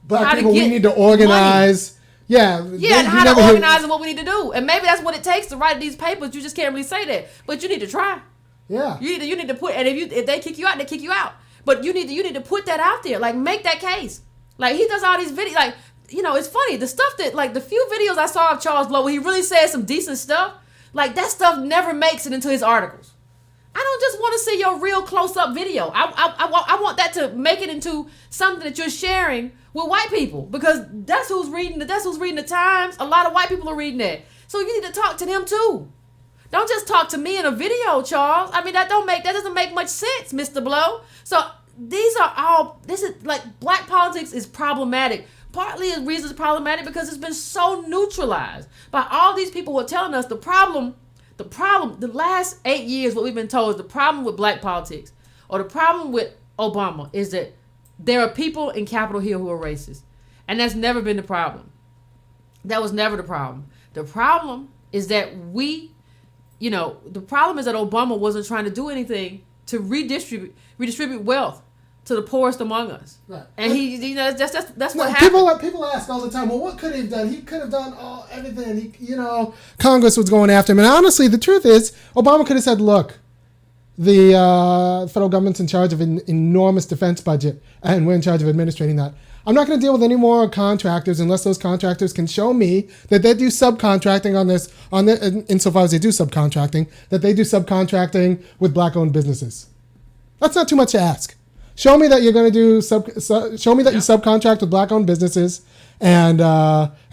black people. We need to organize. Money. And how to organize and what we need to do. And maybe that's what it takes to write these papers. You just can't really say that. But you need to try. Yeah. You need to put, and if they kick you out, they kick you out. But you need to put that out there. Like, make that case. Like, he does all these videos. Like, it's funny. The stuff that, like, the few videos I saw of Charles Blow where he really said some decent stuff, like, that stuff never makes it into his articles. I don't just want to see your real close-up video. I want that to make it into something that you're sharing with white people, because that's who's reading the Times. A lot of white people are reading that. So you need to talk to them too. Don't just talk to me in a video, Charles. I mean, that doesn't make much sense, Mr. Blow. So this is like, black politics is problematic. Partly the reason it's problematic because it's been so neutralized by all these people who are telling us the problem, the last 8 years, what we've been told is the problem with black politics, or the problem with Obama, is that there are people in Capitol Hill who are racist. And that's never been the problem. That was never the problem. The problem is that the problem is that Obama wasn't trying to do anything to redistribute wealth to the poorest among us. Right. And that's what happened. People ask all the time, well, what could he have done? He could have done everything. Congress was going after him. And honestly, the truth is, Obama could have said, look, the federal government's in charge of an enormous defense budget, and we're in charge of administrating that. I'm not going to deal with any more contractors unless those contractors can show me that they do subcontracting insofar as they do subcontracting, that they do subcontracting with black-owned businesses. That's not too much to ask. Show me that you're going to do show me that you subcontract with black-owned businesses, and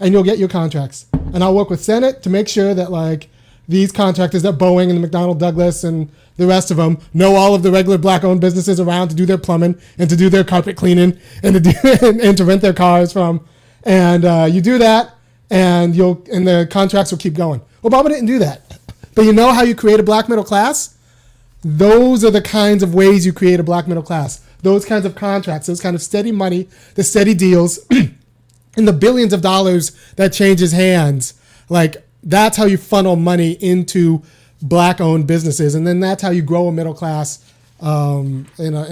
you'll get your contracts. And I'll work with Senate to make sure that, like, these contractors, that Boeing and the McDonnell Douglas and the rest of them, know all of the regular black-owned businesses around to do their plumbing and to do their carpet cleaning and to rent their cars from. And you do that, and the contracts will keep going. Obama didn't do that. But you know how you create a black middle class? Those are the kinds of ways you create a black middle class. those kinds of contracts, those kind of steady money, the steady deals, and the billions of dollars that changes hands. Like, that's how you funnel money into black-owned businesses, and then that's how you grow a middle class in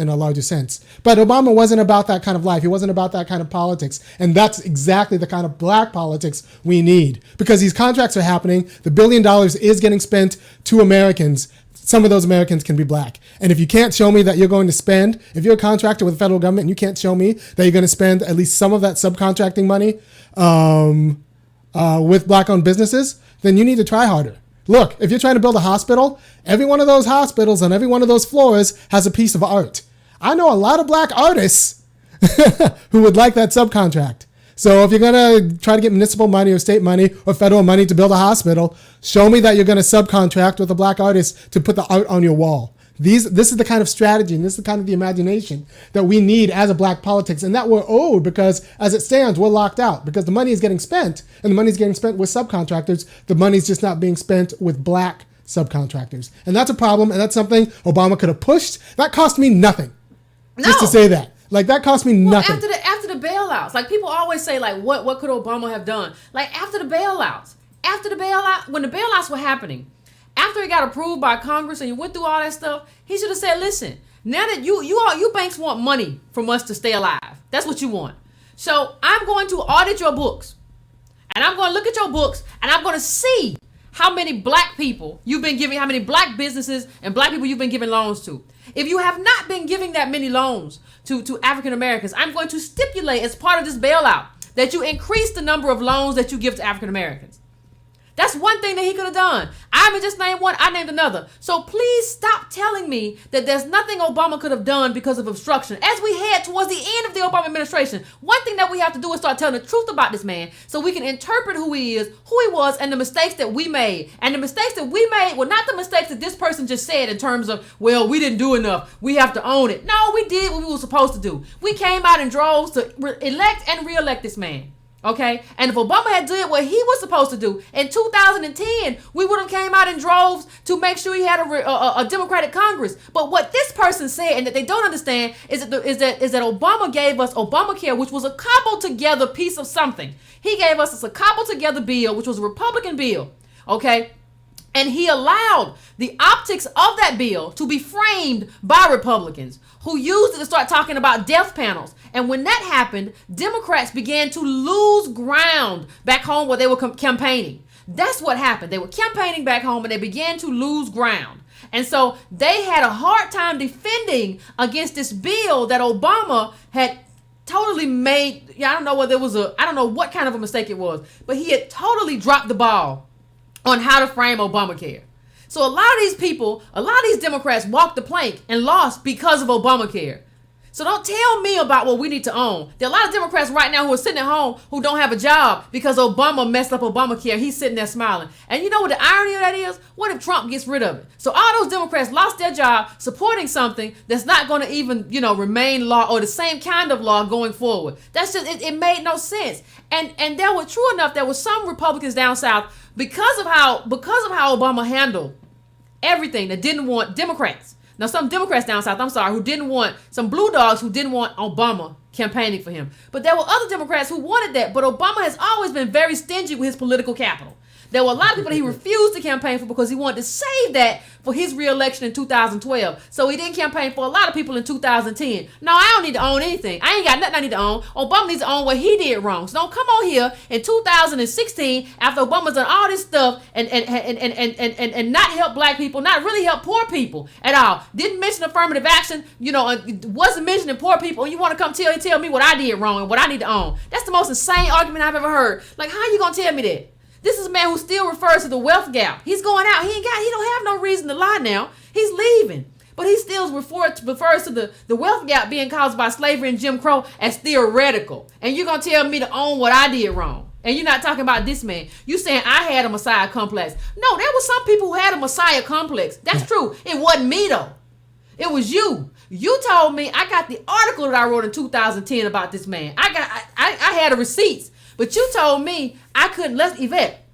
a larger sense. But Obama wasn't about that kind of life. He wasn't about that kind of politics, and that's exactly the kind of black politics we need, because these contracts are happening. The $1 billion is getting spent to Americans. Some of those Americans can be black. And if you can't show me that you're going to spend, if you're a contractor with the federal government and you can't show me that you're going to spend at least some of that subcontracting money with black-owned businesses, then you need to try harder. Look, if you're trying to build a hospital, every one of those hospitals on every one of those floors has a piece of art. I know a lot of black artists who would like that subcontract. So if you're going to try to get municipal money or state money or federal money to build a hospital, show me that you're going to subcontract with a black artist to put the art on your wall. This is the kind of strategy, and this is the kind of the imagination that we need as a black politics, and that we're owed, because as it stands, we're locked out because the money is getting spent, and the money is getting spent with subcontractors. The money's just not being spent with black subcontractors. And that's a problem, and that's something Obama could have pushed. That cost me nothing. No. Just to say that. Like, that cost me nothing. After the bailouts, like, people always say, like, what could Obama have done? Like, after the bailouts, when the bailouts were happening, after it got approved by Congress and you went through all that stuff, he should have said, listen, now that you banks want money from us to stay alive. That's what you want. So I'm going to audit your books. And I'm going to look at your books, and I'm going to see how many black people you've been giving, how many black businesses and black people you've been giving loans to. If you have not been giving that many loans to African Americans, I'm going to stipulate as part of this bailout that you increase the number of loans that you give to African Americans. That's one thing that he could have done. I haven't just named one, I named another. So please stop telling me that there's nothing Obama could have done because of obstruction. As we head towards the end of the Obama administration, one thing that we have to do is start telling the truth about this man so we can interpret who he is, who he was, and the mistakes that we made. And the mistakes that we made were not the mistakes that this person just said in terms of, well, we didn't do enough. We have to own it. No, we did what we were supposed to do. We came out in droves to elect and re-elect this man. Okay, and if Obama had did what he was supposed to do in 2010, we would have came out in droves to make sure he had a Democratic Congress. But what this person said, and that they don't understand, is that Obama gave us Obamacare, which was a cobbled together piece of something. He gave us a cobbled together bill, which was a Republican bill. Okay. And he allowed the optics of that bill to be framed by Republicans who used it to start talking about death panels. And when that happened, Democrats began to lose ground back home where they were campaigning. That's what happened. They were campaigning back home and they began to lose ground. And so they had a hard time defending against this bill that Obama had totally made. I don't know whether it was I don't know what kind of a mistake it was, but he had totally dropped the ball on how to frame Obamacare. So a lot of these people, a lot of these Democrats walked the plank and lost because of Obamacare. So don't tell me about what we need to own. There are a lot of Democrats right now who are sitting at home who don't have a job because Obama messed up Obamacare. He's sitting there smiling. And you know what the irony of that is? What if Trump gets rid of it? So all those Democrats lost their job supporting something that's not going to even, remain law or the same kind of law going forward. That's just, it made no sense. And there were, true enough, there were some Republicans down south because of how Obama handled everything that didn't want Democrats. Now, some Democrats down south, who didn't want, some blue dogs who didn't want Obama campaigning for him. But there were other Democrats who wanted that. But Obama has always been very stingy with his political capital. There were a lot of people that he refused to campaign for because he wanted to save that for his re-election in 2012. So he didn't campaign for a lot of people in 2010. No, I don't need to own anything. I ain't got nothing I need to own. Obama needs to own what he did wrong. So don't come on here in 2016 after Obama's done all this stuff and not help black people, not really help poor people at all. Didn't mention affirmative action, wasn't mentioning poor people, and you want to come tell me what I did wrong and what I need to own. That's the most insane argument I've ever heard. Like, how are you going to tell me that? This is a man who still refers to the wealth gap. He's going out. He don't have no reason to lie now. He's leaving. But he still refers to the wealth gap being caused by slavery and Jim Crow as theoretical. And you're going to tell me to own what I did wrong. And you're not talking about this man. You saying I had a Messiah complex. No, there were some people who had a Messiah complex. That's true. It wasn't me, though. It was you. You told me, I got the article that I wrote in 2010 about this man. I had the receipts. But you told me I couldn't, Yvette,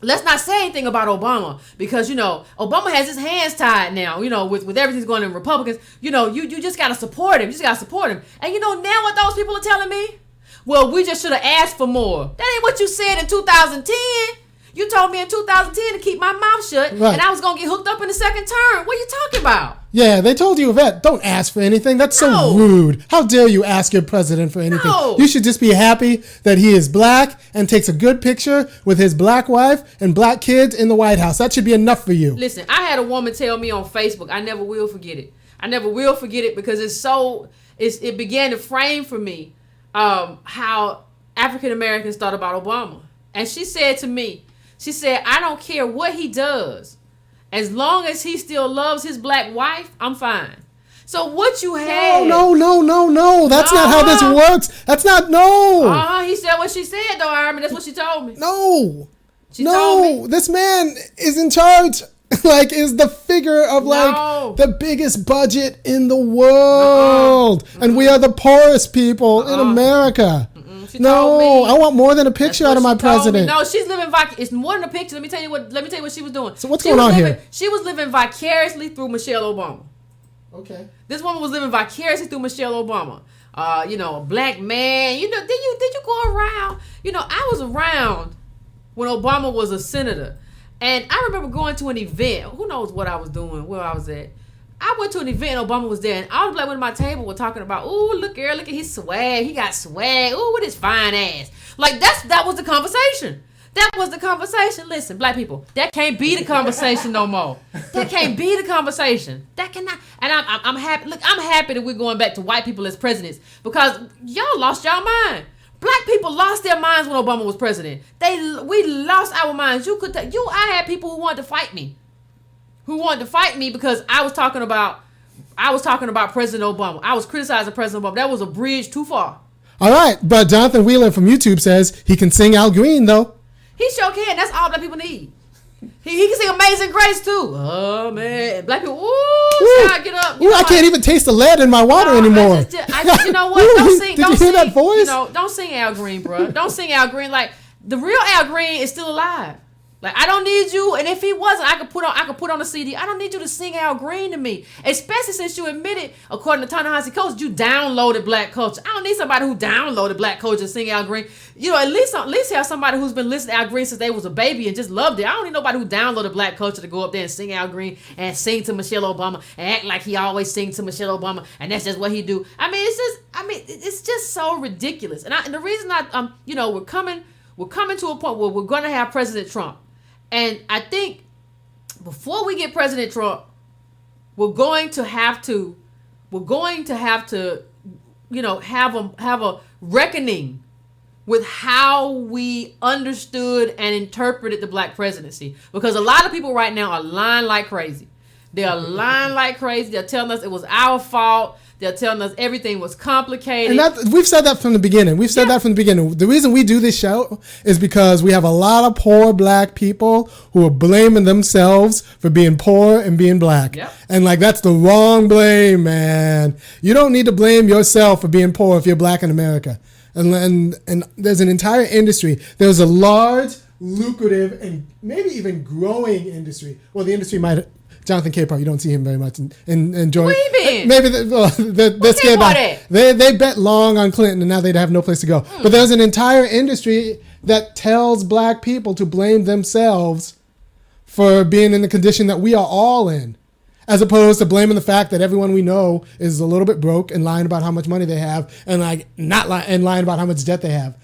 let's not say anything about Obama because, Obama has his hands tied now, with everything's going on in Republicans. You just got to support him. You just got to support him. And now what those people are telling me? Well, we just should have asked for more. That ain't what you said in 2010. You told me in 2010 to keep my mouth shut, right, and I was going to get hooked up in the second term. What are you talking about? Yeah, they told you, Yvette, don't ask for anything. That's so rude. How dare you ask your president for anything? No. You should just be happy that he is black and takes a good picture with his black wife and black kids in the White House. That should be enough for you. Listen, I had a woman tell me on Facebook, I never will forget it. I never will forget it because it began to frame for me how African Americans thought about Obama. And she said to me, I don't care what he does. As long as he still loves his black wife, I'm fine. So what you had... No. That's not how this works. That's not... No. He said what she said, though, Iron. That's what she told me. No. She told me. This man is in charge... is the figure of the biggest budget in the world. And we are the poorest people in America. No, I want more than a picture out of my president. No, she's living it's more than a picture. Let me tell you what she was doing. So what's going on here? She was living vicariously through Michelle Obama. Okay. This woman was living vicariously through Michelle Obama. A black man. Did you go around? I was around when Obama was a senator. And I remember going to an event. Who knows what I was doing, where I was at. I went to an event and Obama was there. And all the black women at my table were talking about, ooh, look at his swag. He got swag. Ooh, with his fine ass. That was the conversation. That was the conversation. Listen, black people, that can't be the conversation no more. That can't be the conversation. That cannot. And I'm happy. Look, I'm happy that we're going back to white people as presidents because y'all lost y'all mind. Black people lost their minds when Obama was president. We lost our minds. I had people who wanted to fight me. Because I was talking about President Obama. I was criticizing President Obama. That was a bridge too far. All right, but Jonathan Wheeler from YouTube says he can sing Al Green though. He sure can. That's all black people need. He can sing Amazing Grace too. Oh man, black people. Ooh, God, get up. I can't even taste the lead in my water anymore. You know what? Don't sing. Did you hear that voice? Don't sing Al Green, bro. Don't sing Al Green. The real Al Green is still alive. I don't need you, and if he wasn't, I could put on a CD. I don't need you to sing Al Green to me, especially since you admitted, according to Ta-Nehisi Coates, you downloaded black culture. I don't need somebody who downloaded black culture to sing Al Green. At least have somebody who's been listening to Al Green since they was a baby and just loved it. I don't need nobody who downloaded black culture to go up there and sing Al Green and sing to Michelle Obama and act like he always sings to Michelle Obama and that's just what he do. It's just so ridiculous. And the reason we're coming to a point where we're going to have President Trump. And I think before we get President Trump, we're going to have to have a reckoning with how we understood and interpreted the black presidency. Because a lot of people right now are lying like crazy. They're lying like crazy. They're telling us it was our fault. They're telling us everything was complicated. And we've said that from the beginning. The reason we do this show is because we have a lot of poor black people who are blaming themselves for being poor and being black. Yep. And that's the wrong blame, man. You don't need to blame yourself for being poor if you're black in America. And there's an entire industry. There's a large, lucrative, and maybe even growing industry. Well, the industry might... Jonathan Capehart, you don't see him very much and enjoy. Where you been? Maybe they're scared about. They bet long on Clinton and now they'd have no place to go. But there's an entire industry that tells black people to blame themselves for being in the condition that we are all in, as opposed to blaming the fact that everyone we know is a little bit broke and lying about how much money they have and lying about how much debt they have.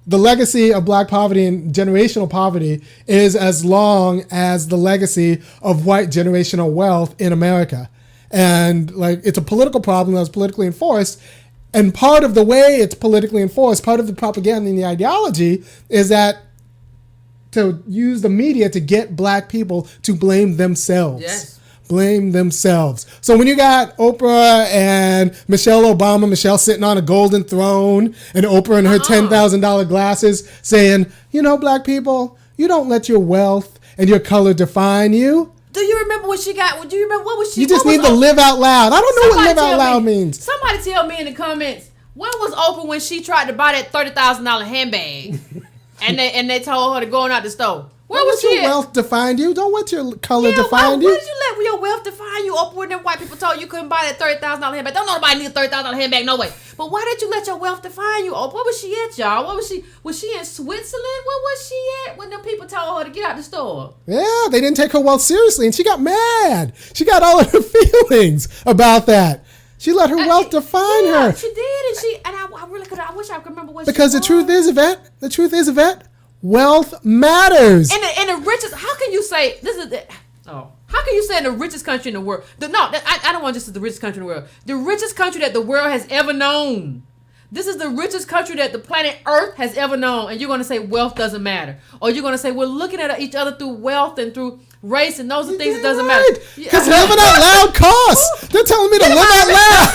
The legacy of black poverty and generational poverty is as long as the legacy of white generational wealth in America. And it's a political problem that was politically enforced. And part of the way it's politically enforced, part of the propaganda and the ideology is that to use the media to get black people to blame themselves. Yes. Blame themselves. So when you got Oprah and Michelle Obama, Michelle sitting on a golden throne, and Oprah in her $10,000 glasses saying, black people, you don't let your wealth and your color define you. Do you remember what she got? Do you remember what was she? You just need to live out loud. I don't know what live out loud means. Somebody tell me in the comments, when was Oprah when she tried to buy that $30,000 handbag? and they told her to go out the store. Where Don't was let she your at? wealth define you. Don't let your color define you. Why did you let your wealth define you? Up when them white people told you couldn't buy that $30,000 handbag. Don't nobody need a $30,000 handbag, no way. But why did you let your wealth define you? Oh, where was she at, y'all? Where was she? Was she in Switzerland? Where was she at when them people told her to get out the store? Yeah, they didn't take her wealth seriously, and she got mad. She got all of her feelings about that. She let her wealth define her. She did, and I really could. I wish I could remember what. Because the truth is, Yvette, wealth matters. And the richest. How can you say this is the? Oh, how can you say in the richest country in the world? I don't want just the richest country in the world. The richest country that the world has ever known. This is the richest country that the planet Earth has ever known, and you're going to say wealth doesn't matter, or you're going to say we're looking at each other through wealth and through race, and those are things that doesn't matter. Because living out loud costs. They're telling me to live out loud.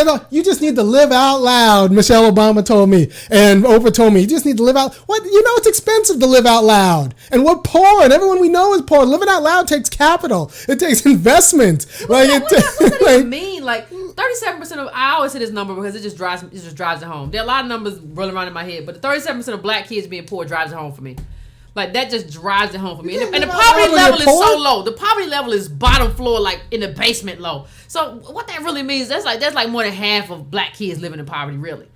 No, you just need to live out loud. Michelle Obama told me, and Oprah told me, you just need to live out. What? You know, it's expensive to live out loud, and we're poor, and everyone we know is poor. Living out loud takes capital. It takes investment. What does that even mean? Like 37% of I always say this number because it just drives it home. There are a lot of numbers rolling around in my head, but the 37% of black kids being poor drives it home for me. Like that just drives it home for me. And the poverty level is so low. The poverty level is bottom floor, like in the basement low. So what that really means, that's like more than half of black kids living in poverty, really.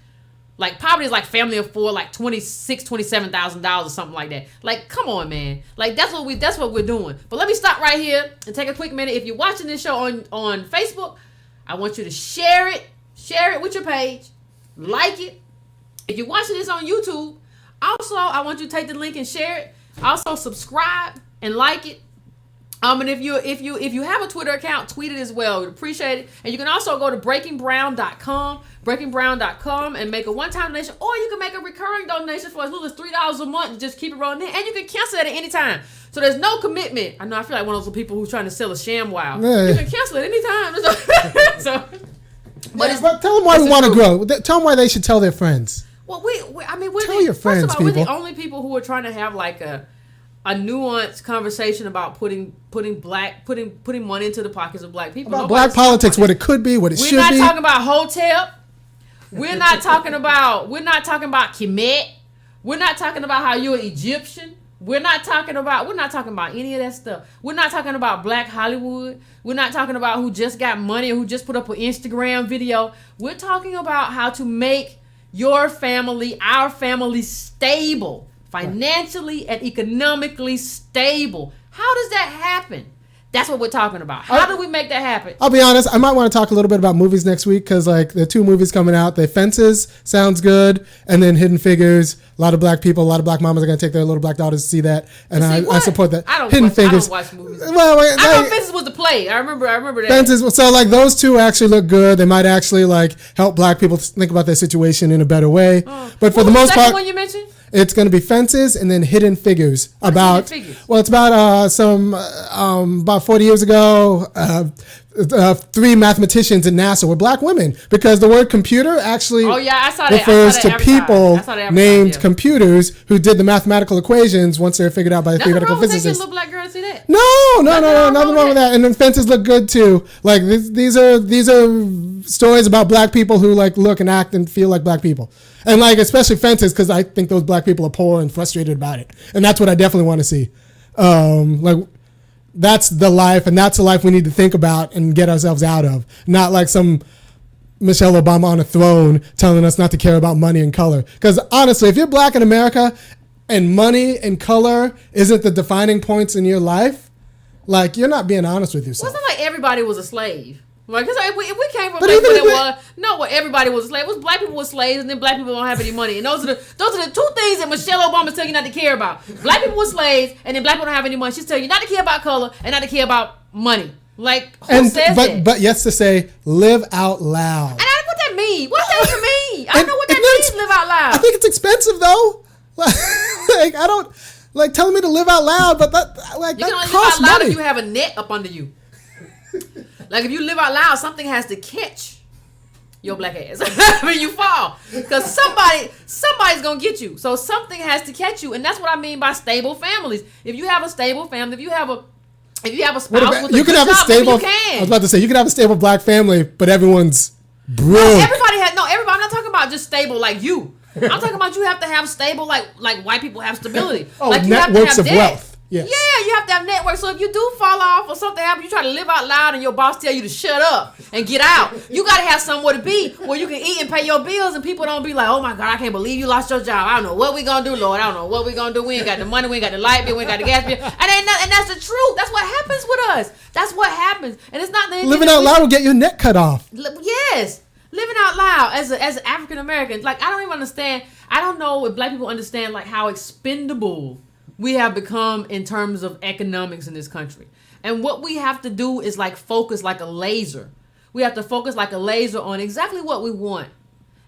Like poverty is like family of four, like $27,000 or something like that. Like, come on, man. Like that's what we're doing. But let me stop right here and take a quick minute. If you're watching this show on Facebook, I want you to share it with your page, like it. If you're watching this on YouTube, also I want you to take the link and share it. Also subscribe and like it. And if you have a Twitter account, tweet it as well. We'd appreciate it. And you can also go to breakingbrown.com and make a one-time donation, or you can make a recurring donation for as little as $3 a month and just keep it rolling in. And you can cancel that at any time. So there's no commitment. I know I feel like one of those people who's trying to sell a sham wow. Yeah. You can cancel it anytime. But tell them why we want to grow. Tell them why they should tell their friends. Well, we're tell your friends, first of all, we're the only people who are trying to have like a nuanced conversation about putting money into the pockets of black people. About black politics, what it could be, what it should be. We're not talking about Hotep. We're not talking about Kemet. We're not talking about how you're Egyptian. We're not talking about any of that stuff. We're not talking about Black Hollywood. We're not talking about who just got money or who just put up an Instagram video. We're talking about how to make your family, our family, stable, financially and economically stable. How does that happen? That's what we're talking about. How do we make that happen? I'll be honest, I might want to talk a little bit about movies next week because like there are two movies coming out. The Fences sounds good, and then Hidden Figures. A lot of black people, a lot of black mamas are going to take their little black daughters to see that, and I support that. I don't watch movies. Well, I know Fences was the play. I remember that. Fences. So like those two actually look good. They might actually like help black people think about their situation in a better way. But for the most part, one you mentioned? It's going to be Fences and then Hidden Figures. It's about about 40 years ago, 3 mathematicians in NASA were black women because the word computer actually refers to people named computers who did the mathematical equations once they were figured out by the theoretical physicists. Little black girl see that? No, nothing wrong with that. And then Fences look good too. Like these are stories about black people who like look and act and feel like black people. And like especially Fences because I think those black people are poor and frustrated about it. And that's what I definitely want to see. That's the life, and that's the life we need to think about and get ourselves out of. Not like some Michelle Obama on a throne telling us not to care about money and color. Because honestly, if you're black in America and money and color isn't the defining points in your life, like you're not being honest with yourself. Well, it's not like everybody was a slave. Like, if we came from where everybody was a slave. It was black people were slaves, and then black people don't have any money. And those are the 2 things that Michelle Obama's telling you not to care about. Black people were slaves, and then black people don't have any money. She's telling you not to care about color and not to care about money. Like, who says that? But yes to say, live out loud. And I don't know what that means. What does that mean? I don't know what that means, live out loud. I think it's expensive, though. Like, I don't, like, telling me to live out loud, but that costs money. You can only live out loud if you have a net up under you. Like if you live out loud, something has to catch your black ass. I mean, you fall because somebody's gonna get you. So something has to catch you, and that's what I mean by stable families. If you have a stable family, if you have a spouse with a good job, you can. I was about to say you can have a stable black family, but everyone's broke. Everybody. I'm not talking about just stable like you. I'm talking about you have to have stable, like white people have stability. Oh, like you networks have to have of wealth. Yes. Yeah, you have to have networks. So if you do fall off or something happens, you try to live out loud and your boss tell you to shut up and get out. You got to have somewhere to be where you can eat and pay your bills and people don't be like, oh my God, I can't believe you lost your job. I don't know what we going to do, Lord. I don't know what we going to do. We ain't got the money. We ain't got the light bill. We ain't got the gas bill. And that's the truth. That's what happens with us. That's what happens. And it's not living out loud will get your neck cut off. Yes. Living out loud as an African American. Like, I don't even understand. I don't know if black people understand like how expendable we have become in terms of economics in this country. And what we have to do is like focus like a laser. We have to focus like a laser on exactly what we want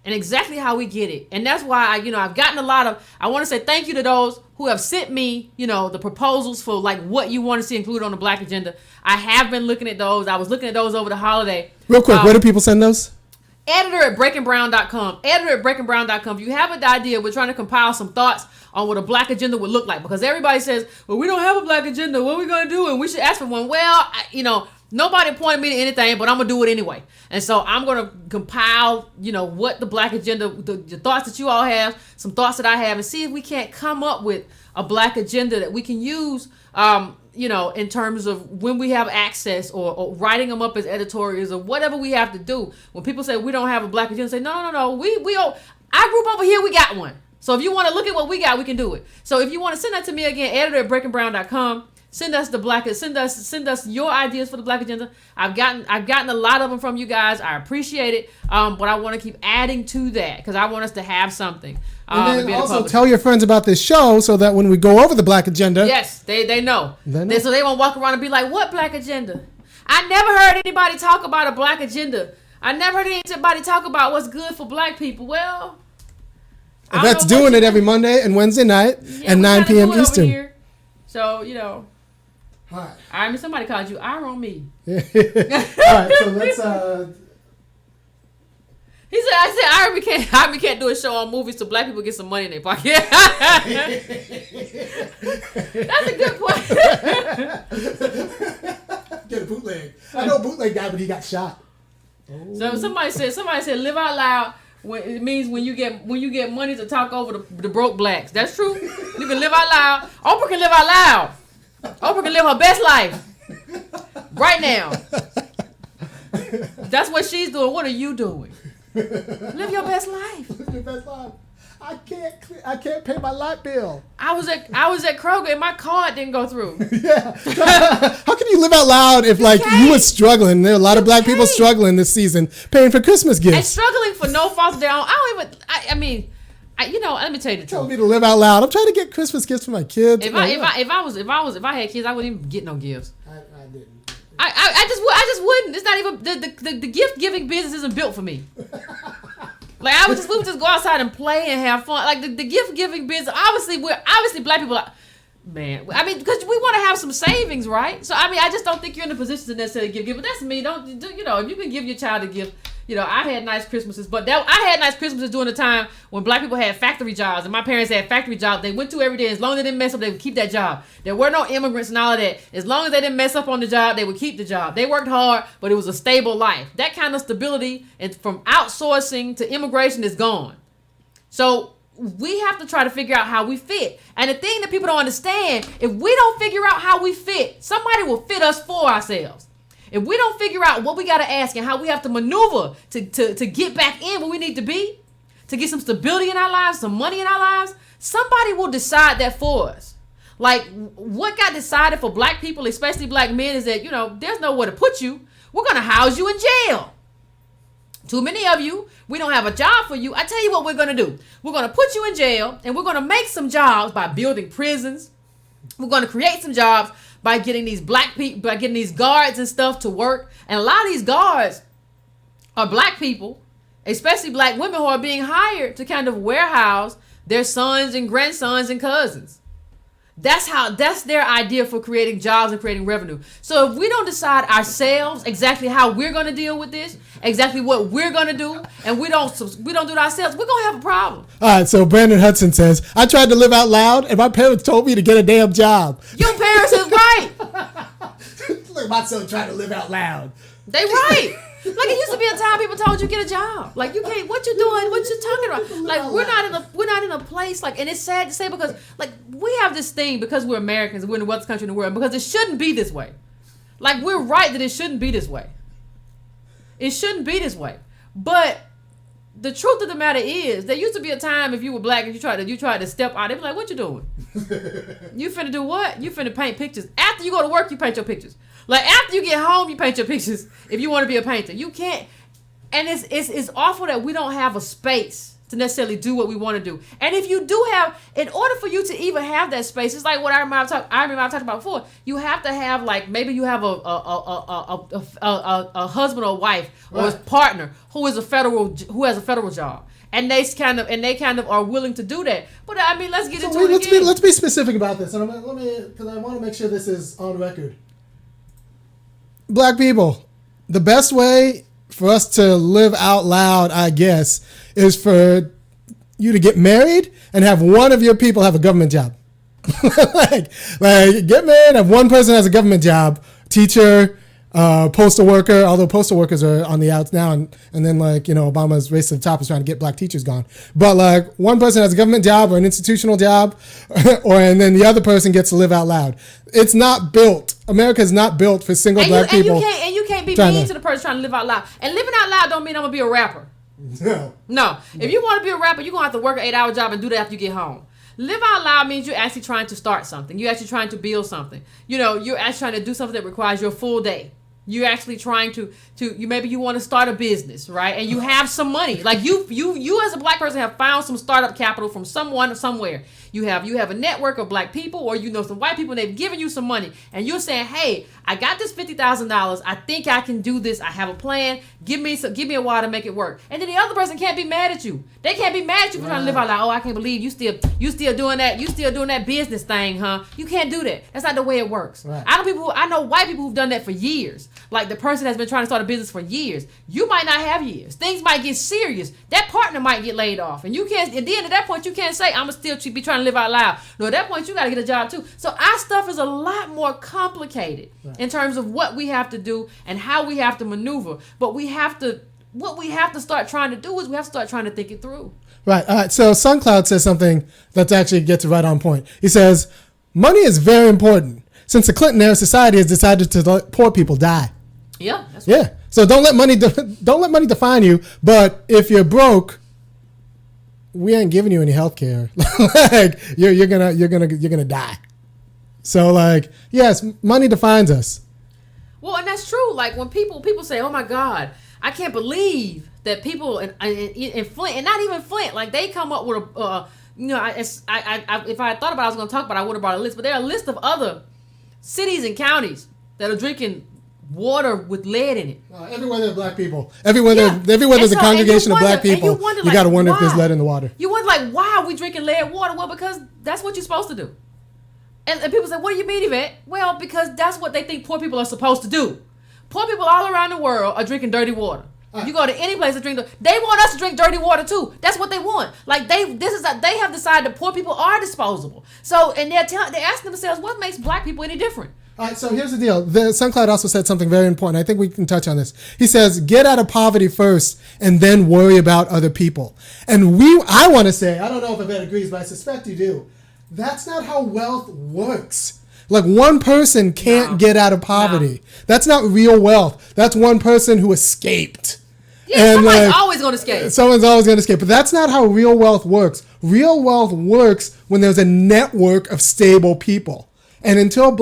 and exactly how we get it. And that's why I've gotten a lot of, I want to say thank you to those who have sent me, the proposals for like what you want to see included on the Black Agenda. I have been looking at those. I was looking at those over the holiday. Real quick, where do people send those? Editor@breakingbrown.com. Editor@breakingbrown.com. If you have an idea, we're trying to compile some thoughts on what a black agenda would look like. Because everybody says, well, we don't have a black agenda. What are we going to do? And we should ask for one. Well, nobody pointed me to anything, but I'm going to do it anyway. And so I'm going to compile, what the black agenda, the thoughts that you all have, some thoughts that I have, and see if we can't come up with a black agenda that we can use, in terms of when we have access or writing them up as editorials or whatever we have to do. When people say we don't have a black agenda, say, no, our group over here, we got one. So if you want to look at what we got, we can do it. So if you want to send that to me again, editor@breakingbrown.com. Send us your ideas for the Black Agenda. I've gotten a lot of them from you guys. I appreciate it. But I want to keep adding to that because I want us to have something. And then also tell your friends about this show so that when we go over the Black Agenda, yes, they know. So they won't walk around and be like, "What Black Agenda?" I never heard anybody talk about a Black Agenda. I never heard anybody talk about what's good for Black people. Well, Yvette's doing it every Monday and Wednesday night at 9 p.m. Eastern. So, Hi. I mean, somebody called you Iron Me. All right, so let's. He said, Iron Me can't do a show on movies so black people get some money in their pocket. That's a good point. Get a bootleg. I know a bootleg guy, but he got shot. So somebody said, live out loud. It means when you get money to talk over the broke blacks. That's true. You can live out loud. Oprah can live out loud. Oprah can live her best life right now. That's what she's doing. What are you doing? Live your best life. Live your best life. I can't pay my light bill. I was at Kroger and my card didn't go through. Yeah. How can you live out loud if you were struggling? There are a lot of black people struggling this season paying for Christmas gifts. And struggling for no fault of their own. Let me tell you the truth. Tell me to live out loud. I'm trying to get Christmas gifts for my kids. If I had kids, I wouldn't even get no gifts. I didn't. I just wouldn't. It's not even the gift giving business isn't built for me. Like we would just go outside and play and have fun. Like the gift giving business. Obviously black people. Man, I mean, because we want to have some savings, right? So I just don't think you're in the position to necessarily give. But that's me. If you can give your child a gift. I had nice Christmases, but I had nice Christmases during the time when black people had factory jobs, and my parents had factory jobs. They went to every day. As long as they didn't mess up, they would keep that job. There were no immigrants and all of that. As long as they didn't mess up on the job, they would keep the job. They worked hard, but it was a stable life. That kind of stability and from outsourcing to immigration is gone. So we have to try to figure out how we fit. And the thing that people don't understand, if we don't figure out how we fit, somebody will fit us for ourselves. If we don't figure out what we got to ask and how we have to maneuver to get back in where we need to be, to get some stability in our lives, some money in our lives, somebody will decide that for us. Like what got decided for black people, especially black men, is that, there's nowhere to put you. We're going to house you in jail. Too many of you, we don't have a job for you. I tell you what we're going to do. We're going to put you in jail and we're going to make some jobs by building prisons. We're going to create some jobs by getting these black people, by getting these guards and stuff to work. And a lot of these guards are black people, especially black women who are being hired to kind of warehouse their sons and grandsons and cousins. That's their idea for creating jobs and creating revenue. So if we don't decide ourselves exactly how we're going to deal with this, exactly what we're going to do, and we don't do it ourselves, we're going to have a problem. All right, so Brandon Hudson says, I tried to live out loud and my parents told me to get a damn job. Your parents is right. Look at my son trying to live out loud. They right. Like it used to be a time people told you get a job. Like you can't. What you doing? What you talking about? Like we're not in a place like. And it's sad to say because like we have this thing because we're Americans. We're in the wealthiest country in the world because it shouldn't be this way. Like we're right that it shouldn't be this way. It shouldn't be this way. But the truth of the matter is, there used to be a time if you were black and you tried to step out, they'd be like, "What you doing? You finna do what? You finna paint pictures. After you go to work, you paint your pictures. Like after you get home, you paint your pictures. If you want to be a painter, you can't. And it's awful that we don't have a space to necessarily do what we want to do. And if you do have, in order for you to even have that space, it's like what I remember I talked about before. You have to have like maybe you have a husband or wife or a partner who has a federal job. And they kind of are willing to do that. But I mean, let's get into it again. Let's be specific about this. And because I want to make sure this is on record. Black people, the best way for us to live out loud, I guess, is for you to get married and have one of your people have a government job. like get married, have one person has a government job, teacher, postal worker, although postal workers are on the outs now, and then like, you know, Obama's race to the top is trying to get black teachers gone. But like one person has a government job or an institutional job, and then the other person gets to live out loud. It's not built. America is not built for single black people. And you can't be mean to the person trying to live out loud. And living out loud don't mean I'm gonna be a rapper. No. If you want to be a rapper, you're gonna have to work an 8-hour job and do that after you get home. Live out loud means you're actually trying to start something. You're actually trying to build something. You know, you're actually trying to do something that requires your full day. You're actually trying to maybe you want to start a business, right? And you have some money. Like you as a black person have found some startup capital from someone or somewhere. You have a network of black people, or you know some white people, and they've given you some money, and you're saying, "Hey, I got this $50,000. I think I can do this. I have a plan. Give me a while to make it work." And then the other person can't be mad at you. They can't be mad at you for trying to live out loud. "Oh, I can't believe you still doing that. You still doing that business thing, huh?" You can't do that. That's not the way it works. Right. I know white people who've done that for years. Like the person has been trying to start a business for years. You might not have years. Things might get serious. That partner might get laid off, and you can't. And then at that point, you can't say, "I'm still be trying to live out loud." No, at that point, you got to get a job too. So our stuff is a lot more complicated in terms of what we have to do and how we have to maneuver. But what we have to start trying to do is we have to start trying to think it through. Right. All right. So SunCloud says something that actually gets right on point. He says, "Money is very important. Since the Clinton era, society has decided to let poor people die." Yeah. That's right. Yeah. So don't let money define you. But if you're broke, we ain't giving you any health care. Like you're gonna die. So like, yes, money defines us. Well, and that's true. Like when people say, "Oh my God, I can't believe that people in Flint, and not even Flint, like they come up with a if I had thought about it, I was gonna talk about it, I would have brought a list. But there are a list of other cities and counties that are drinking water with lead in it. Everywhere there's black people. Everywhere there's a congregation of black people, you got to wonder if there's lead in the water. You wonder, like, why are we drinking lead water? Well, because that's what you're supposed to do. And people say, "What do you mean, Yvette?" Well, because that's what they think poor people are supposed to do. Poor people all around the world are drinking dirty water. You go to any place to drink, they want us to drink dirty water too. That's what they want. Like they have decided that poor people are disposable. So, and they're asking themselves, what makes black people any different? All right, so here's the deal. SunCloud also said something very important. I think we can touch on this. He says, get out of poverty first and then worry about other people. And I want to say, I don't know if Yvette agrees, but I suspect you do. That's not how wealth works. Like one person can't get out of poverty. No. That's not real wealth. That's one person who escaped. Yeah, somebody's always going to escape. Someone's always going to escape. But that's not how real wealth works. Real wealth works when there's a network of stable people. And until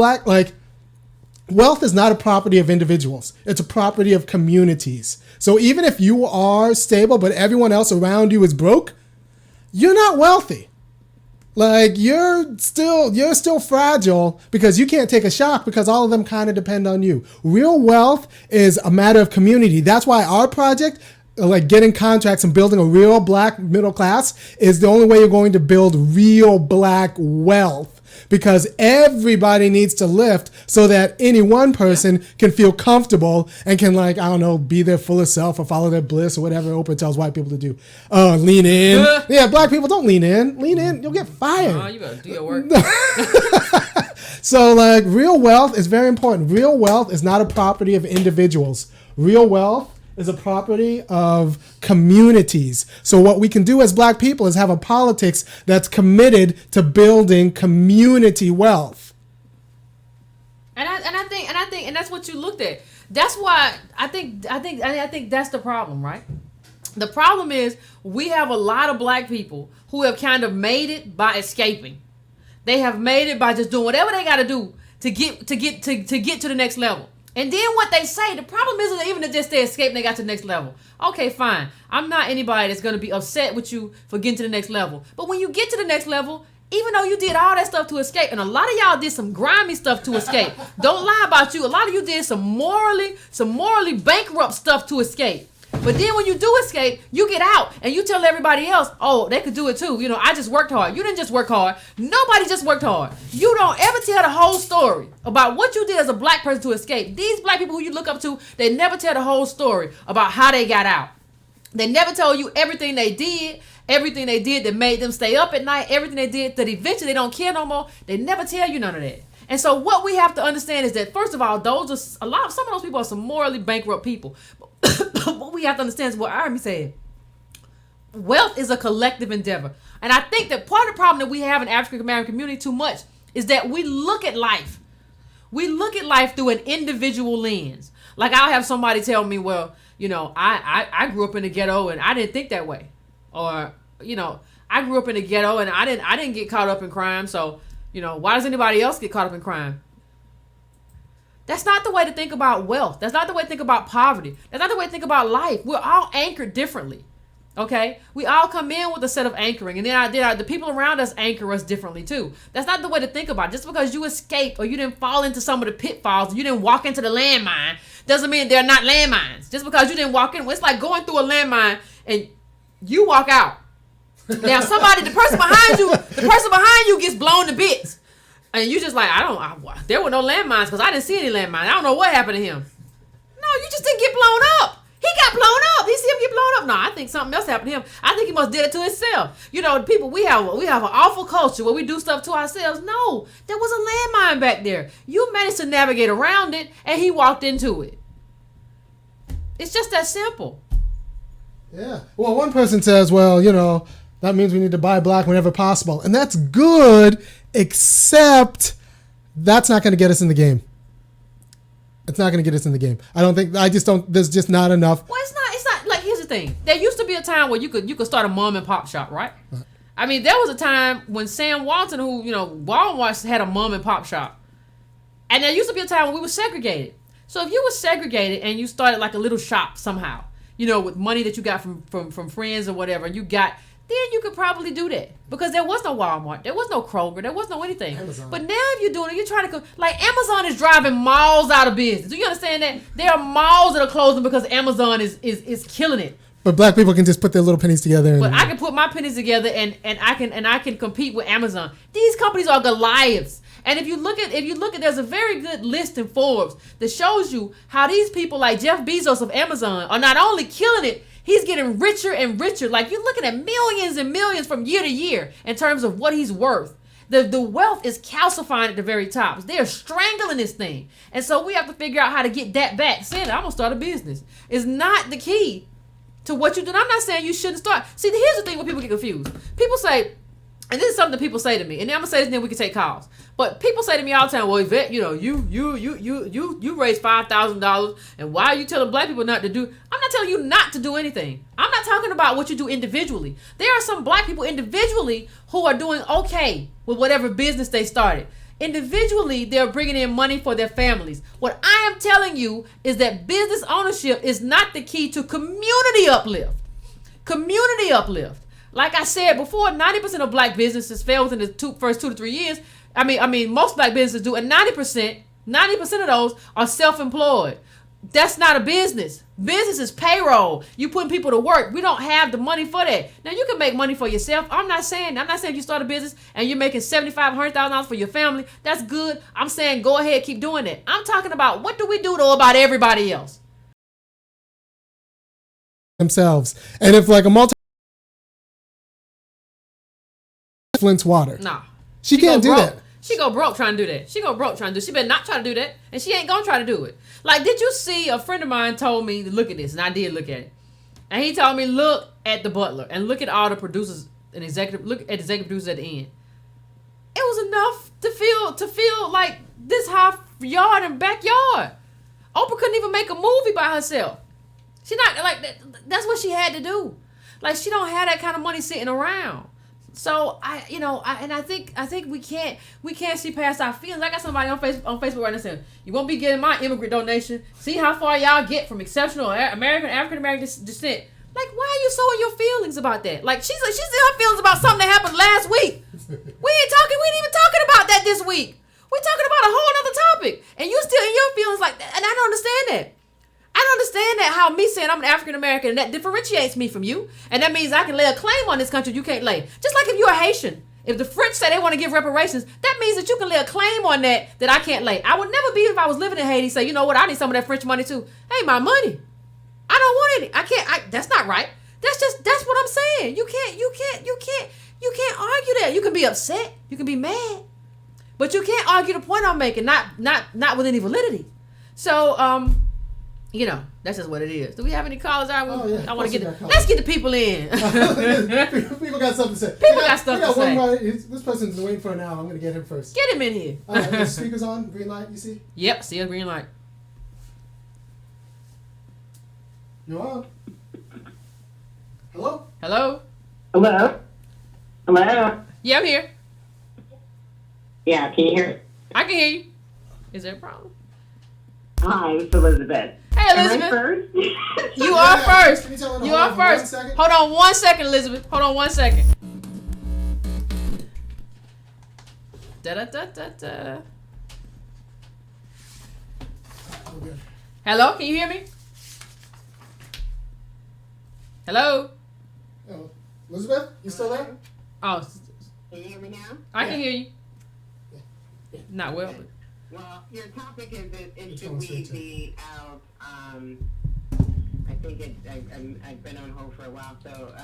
wealth is not a property of individuals. It's a property of communities. So even if you are stable, but everyone else around you is broke, you're not wealthy. Like you're still fragile because you can't take a shock because all of them kind of depend on you. Real wealth is a matter of community. That's why our project, like getting contracts and building a real black middle class, is the only way you're going to build real black wealth. Because everybody needs to lift so that any one person can feel comfortable and can, like, I don't know, be their fullest self or follow their bliss or whatever Oprah tells white people to do. Lean in. Yeah, black people, don't lean in. Lean in, you'll get fired. You better do your work. So, like, real wealth is very important. Real wealth is not a property of individuals. Real wealth is a property of communities. So what we can do as black people is have a politics that's committed to building community wealth. And I think that's what you looked at. That's why I think that's the problem, right? The problem is we have a lot of black people who have kind of made it by escaping. They have made it by just doing whatever they got to do to get to the next level. And then what they say, the problem isn't even just they escape and they got to the next level. Okay, fine. I'm not anybody that's going to be upset with you for getting to the next level. But when you get to the next level, even though you did all that stuff to escape, and a lot of y'all did some grimy stuff to escape. Don't lie about you. A lot of you did some morally bankrupt stuff to escape. But then when you do escape, you get out and you tell everybody else, oh, they could do it too. You know, I just worked hard. You didn't just work hard. Nobody just worked hard. You don't ever tell the whole story about what you did as a black person to escape. These black people who you look up to, they never tell the whole story about how they got out. They never tell you everything they did that made them stay up at night, everything they did that eventually they don't care no more. They never tell you none of that. And so what we have to understand is that, first of all, some of those people are some morally bankrupt people. What we have to understand is what Army said. Wealth is a collective endeavor. And I think that part of the problem that we have in African American community too much is that we look at life. We look at life through an individual lens. Like I'll have somebody tell me, well, you know, I grew up in the ghetto and I didn't think that way. Or, you know, I grew up in the ghetto and I didn't get caught up in crime. So, you know, why does anybody else get caught up in crime? That's not the way to think about wealth. That's not the way to think about poverty. That's not the way to think about life. We're all anchored differently. Okay? We all come in with a set of anchoring. And then the people around us anchor us differently too. That's not the way to think about it. Just because you escaped or you didn't fall into some of the pitfalls or you didn't walk into the landmine doesn't mean they're not landmines. Just because you didn't walk in. It's like going through a landmine and you walk out. Now the person behind you gets blown to bits. And you just like, there were no landmines because I didn't see any landmines. I don't know what happened to him. No, you just didn't get blown up. He got blown up. You see him get blown up? No, I think something else happened to him. I think he must did it to himself. You know, people, we have an awful culture where we do stuff to ourselves. No, there was a landmine back there. You managed to navigate around it and he walked into it. It's just that simple. Yeah. Well, one person says, well, you know, that means we need to buy black whenever possible. And that's good, except that's not going to get us in the game. It's not going to get us in the game. There's just not enough. Well, it's not, like, here's the thing. There used to be a time where you could start a mom and pop shop, right? I mean, there was a time when Sam Walton, who, you know, Walmart had a mom and pop shop. And there used to be a time when we were segregated. So if you were segregated and you started like a little shop somehow, you know, with money that you got from friends or whatever, then you could probably do that because there was no Walmart, there was no Kroger, there was no anything. Amazon. But now if you're doing it, you're trying to like Amazon is driving malls out of business. Do you understand that? There are malls that are closing because Amazon is killing it. But black people can just put their little pennies together. But I can put my pennies together and I can compete with Amazon. These companies are Goliaths. And if you look at, there's a very good list in Forbes that shows you how these people like Jeff Bezos of Amazon are not only killing it, he's getting richer and richer. Like you're looking at millions and millions from year to year in terms of what he's worth. The wealth is calcifying at the very top. They're strangling this thing. And so we have to figure out how to get that back. Saying, I'm going to start a business is not the key to what you do. And I'm not saying you shouldn't start. See, here's the thing where people get confused. People say, and this is something that people say to me, and then I'm going to say this and then we can take calls. But people say to me all the time, well, Yvette, you know, you raised $5,000, and why are you telling black people not to do? I'm not telling you not to do anything. I'm not talking about what you do individually. There are some black people individually who are doing okay with whatever business they started. Individually, they're bringing in money for their families. What I am telling you is that business ownership is not the key to community uplift. Community uplift. Like I said before, 90% of black businesses fail within the first 2 to 3 years. I mean, most black businesses do, and 90% of those are self-employed. That's not a business. Business is payroll. You putting people to work. We don't have the money for that. Now you can make money for yourself. I'm not saying you start a business and you're making $75,000 for your family. That's good. I'm saying go ahead, keep doing that. I'm talking about what do we do though about everybody else? Themselves. And if like a Flint's water. No. She can't do that. She go broke trying to do that. She better not try to do that. And she ain't gonna try to do it. Like, did you see, a friend of mine told me to look at this, and I did look at it. And he told me, look at the butler and look at all the producers and look at the executive producers at the end. It was enough to feel like this half yard and backyard. Oprah couldn't even make a movie by herself. She not like that. That's what she had to do. Like, she don't have that kind of money sitting around. So I think we can't see past our feelings. I got somebody on Facebook right now saying, you won't be getting my immigrant donation. See how far y'all get from exceptional African American descent. Like, why are you so in your feelings about that? Like, she's in her feelings about something that happened last week. We ain't even talking about that this week. We're talking about a whole other topic. And you still in your feelings like that. And I don't understand that. I don't understand that, how me saying I'm an African American, and that differentiates me from you. And that means I can lay a claim on this country you can't lay. Just like if you're a Haitian. If the French say they want to give reparations, that means that you can lay a claim on that I can't lay. I would never be, if I was living in Haiti, say, you know what, I need some of that French money too. Hey, my money. I don't want any. That's not right. That's what I'm saying. You can't argue that. You can be upset. You can be mad. But you can't argue the point I'm making, not with any validity. So, that's just what it is. Do we have any callers? I want to get. Let's get the people in. People got something to say. People got stuff to say. This person's waiting for an hour. I'm going to get him first. Get him in here. The speaker's on. Green light. You see? Yep. See a green light. You're on. Hello? Hello? Yeah, I'm here. Yeah, can you hear? I can hear you. Is there a problem? Hi, it's Elizabeth. Hey, Elizabeth. Am I first? You are first. You are first. Hold on 1 second, Elizabeth. Hold on 1 second. Da-da-da-da-da. Hello, can you hear me? Hello? Oh, Elizabeth, you still there? Oh. Can you hear me now? I can hear you. Yeah. Not well, but. Well, your topic is should we be out, I think I've been on hold for a while, so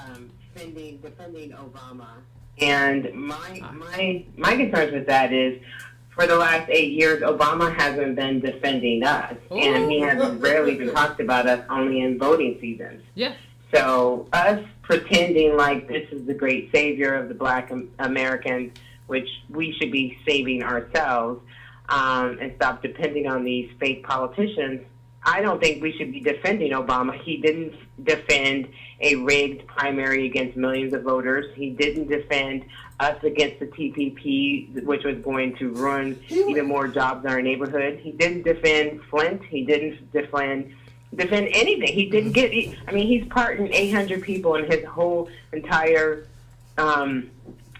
defending Obama. And my concerns with that is, for the last 8 years, Obama hasn't been defending us. Ooh. And he has rarely even talked about us, only in voting seasons. Yeah. So us pretending like this is the great savior of the Black Americans, which we should be saving ourselves, and stop depending on these fake politicians. I don't think we should be defending Obama. He didn't defend a rigged primary against millions of voters. He didn't defend us against the TPP, which was going to ruin even more jobs in our neighborhood. He didn't defend Flint. He didn't defend anything. He didn't get. He's pardoned 800 people in his whole entire 8